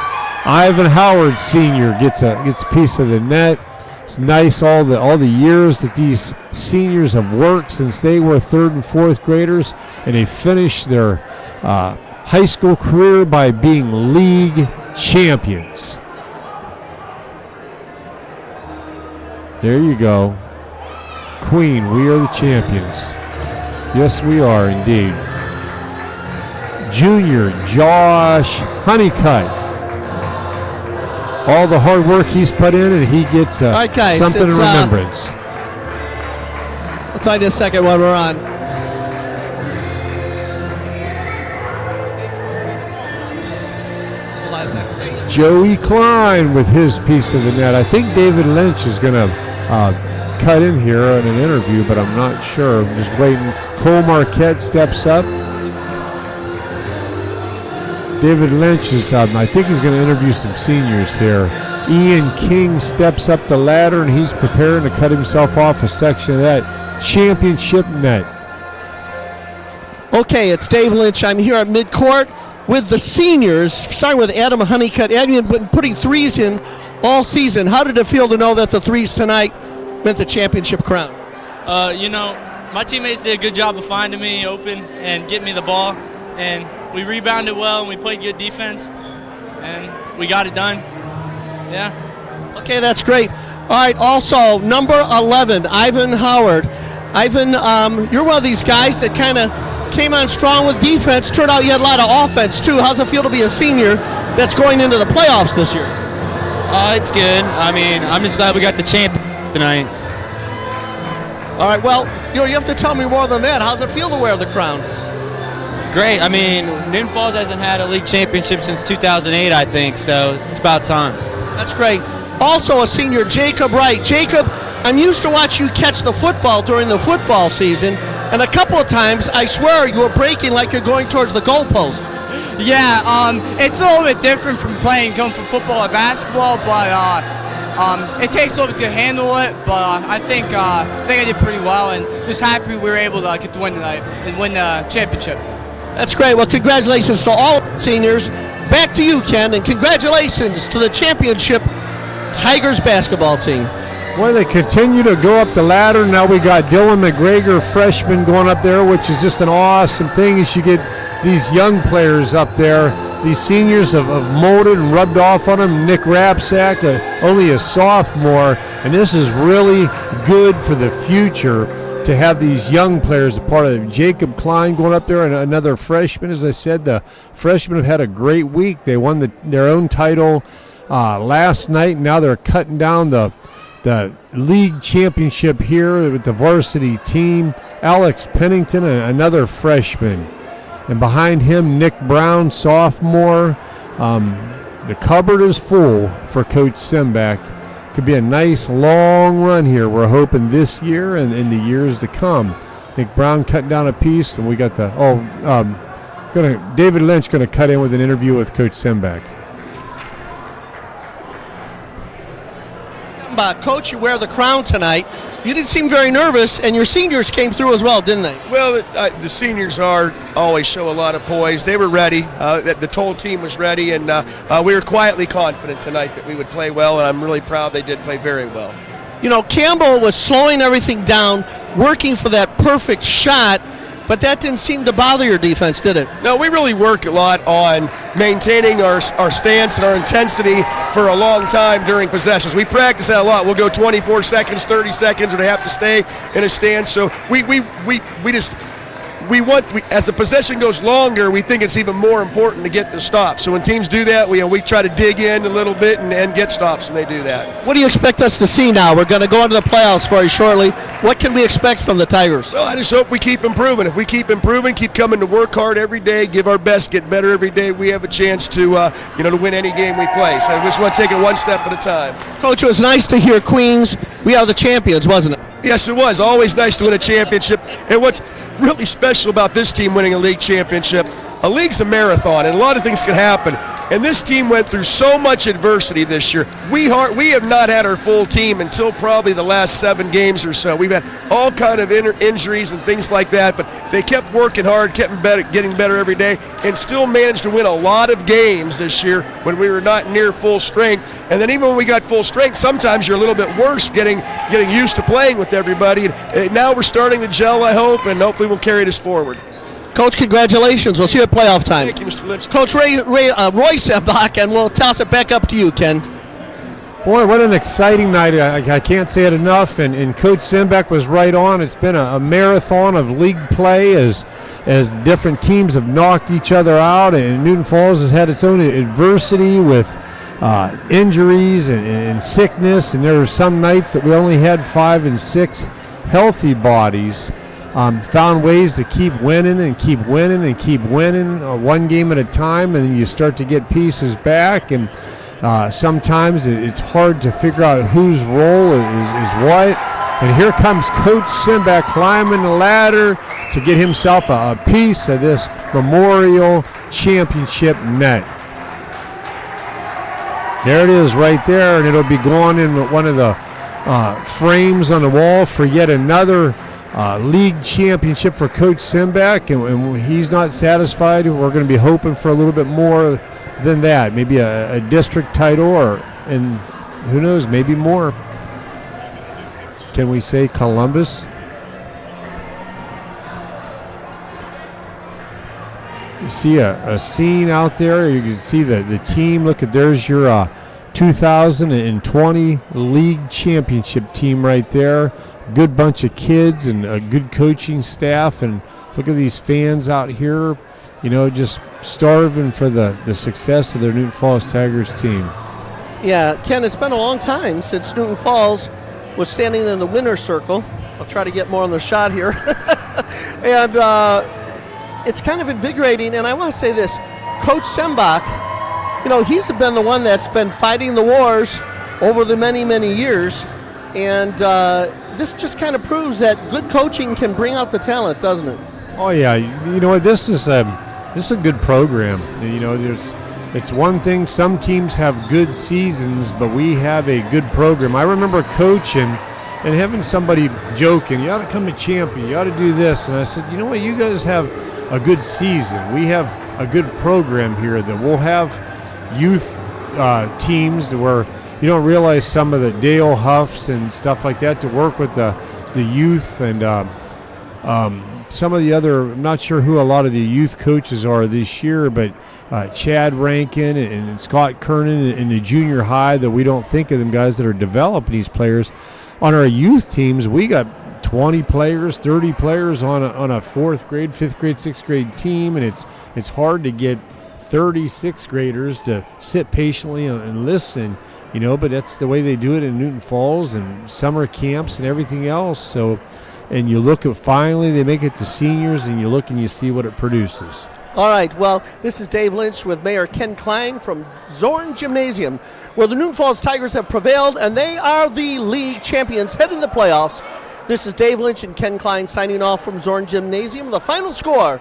Ivan Howard Sr. gets a piece of the net. It's nice all the years that these seniors have worked since they were third and fourth graders, and they finished their high school career by being league champions. There you go. Queen, we are the champions. Yes, we are indeed. Junior Josh Honeycutt. All the hard work he's put in, and he gets right, guys, something in remembrance. I'll tell you in a second when we're on. Hold on a second. Joey Klein with his piece of the net. I think David Lynch is going to cut in here in an interview, but I'm not sure. I'm just waiting. Cole Marquette steps up. David Lynch is I think he's going to interview some seniors here. Ian King steps up the ladder, and he's preparing to cut himself off a section of that championship net. Okay, it's Dave Lynch. I'm here at midcourt with the seniors, starting with Adam Honeycutt. Adam, you've been putting threes in all season. How did it feel to know that the threes tonight meant the championship crown? You know, my teammates did a good job of finding me open and getting me the ball, and we rebounded well, and we played good defense, and we got it done. Yeah. Okay, that's great. All right, also, number 11, Ivan Howard. Ivan, you're one of these guys that kind of came on strong with defense. Turned out you had a lot of offense, too. How's it feel to be a senior that's going into the playoffs this year? It's good. I mean, I'm just glad we got the champ tonight. All right, well, you have to tell me more than that. How's it feel to wear the crown? Great. I mean, Newton Falls hasn't had a league championship since 2008, I think, so it's about time. That's great. Also a senior, Jacob Wright. Jacob, I'm used to watch you catch the football during the football season, and a couple of times, I swear, you were breaking like you're going towards the goalpost. Yeah, it's a little bit different from going from football to basketball, but it takes a little bit to handle it. But I think I did pretty well, and just happy we were able to get the win tonight and win the championship. That's great. Well, congratulations to all seniors. Back to you, Ken, and congratulations to the championship Tigers basketball team. Well, they continue to go up the ladder. Now we got Dylan McGregor, freshman, going up there, which is just an awesome thing as you get these young players up there. These seniors have molded and rubbed off on them. Nick Rapsack, only a sophomore, and this is really good for the future to have these young players a part of it. Jacob Klein going up there, and another freshman. As I said, the freshmen have had a great week. They won their own title last night. Now they're cutting down the league championship here with the varsity team. Alex Pennington, another freshman. And behind him, Nick Brown, sophomore. The cupboard is full for Coach Simback could be a nice long run here. We're hoping this year and in the years to come. Nick Brown cutting down a piece, and we got David Lynch going to cut in with an interview with Coach Simback. Coach, you wear the crown tonight. You didn't seem very nervous, and your seniors came through as well, didn't they? Well, the seniors always show a lot of poise. They were ready. The whole team was ready, and we were quietly confident tonight that we would play well, and I'm really proud they did play very well. You know, Campbell was slowing everything down, working for that perfect shot, but that didn't seem to bother your defense, did it? No, we really work a lot on maintaining our stance and our intensity for a long time during possessions. We practice that a lot. We'll go 24 seconds, 30 seconds, or they have to stay in a stance. So as the possession goes longer, we think it's even more important to get the stop. So when teams do that, we try to dig in a little bit and get stops when they do that. What do you expect us to see now? We're going to go into the playoffs very shortly. What can we expect from the Tigers? Well, I just hope we keep improving. If we keep improving, keep coming to work hard every day, give our best, get better every day, we have a chance to win any game we play. So we just want to take it one step at a time. Coach, it was nice to hear Queens. We are the champions, wasn't it? Yes, it was. Always nice to win a championship. And what's really special about this team winning a league championship, a league's a marathon, and a lot of things can happen. And this team went through so much adversity this year. We have not had our full team until probably the last 7 games or so. We've had all kind of injuries and things like that, but they kept working hard, getting better every day, and still managed to win a lot of games this year when we were not near full strength. And then even when we got full strength, sometimes you're a little bit worse getting used to playing with everybody. And now we're starting to gel, I hope, and hopefully we'll carry this forward. Coach, congratulations. We'll see you at playoff time. Thank you, Mr. Lynch. Coach Roy Simback, and we'll toss it back up to you, Ken. Boy, what an exciting night. I can't say it enough. And Coach Simback was right on. It's been a marathon of league play as the different teams have knocked each other out. And Newton Falls has had its own adversity with injuries and sickness. And there were some nights that we only had 5 and 6 healthy bodies. Found ways to keep winning and keep winning and keep winning one game at a time, and then you start to get pieces back, and sometimes it's hard to figure out whose role is what. And here comes Coach Simback climbing the ladder to get himself a piece of this Memorial Championship net. There it is right there, and it'll be going in one of the frames on the wall for yet another league championship for Coach Simback, and when he's not satisfied, we're going to be hoping for a little bit more than that. Maybe a district title, and who knows, maybe more. Can we say Columbus? You see a scene out there. You can see the team. Look at, there's your 2020 league championship team right there. Good bunch of kids and a good coaching staff, and look at these fans out here, just starving for the success of their Newton Falls Tigers team. Yeah, Ken, it's been a long time since Newton Falls was standing in the winner's circle. I'll try to get more on the shot here. And it's kind of invigorating, and I want to say this. Coach Simback, he's been the one that's been fighting the wars over the many, many years, and this just kind of proves that good coaching can bring out the talent, doesn't it? Oh yeah, you know what? This is a good program. It's one thing. Some teams have good seasons, but we have a good program. I remember coaching and having somebody joking, "You ought to come to Champion. You ought to do this." And I said, "You know what? You guys have a good season. We have a good program here. That we'll have youth teams where." You don't realize some of the Dale Huffs and stuff like that to work with the youth and some of the other. I'm not sure who a lot of the youth coaches are this year, but Chad Rankin and Scott Kernan in the junior high, that we don't think of them guys that are developing these players. On our youth teams, we got 20 players, 30 players on a 4th grade, 5th grade, 6th grade team, and it's hard to get 30 6th graders to sit patiently and listen. But that's the way they do it in Newton Falls and summer camps and everything else. So, and you look at finally they make it to seniors, and you look and you see what it produces. All right, well, this is Dave Lynch with Mayor Ken Klein from Zorn Gymnasium, where the Newton Falls Tigers have prevailed, and they are the league champions heading to the playoffs. This is Dave Lynch and Ken Klein signing off from Zorn Gymnasium. The final score,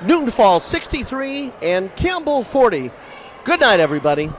Newton Falls 63 and Campbell 40. Good night, everybody.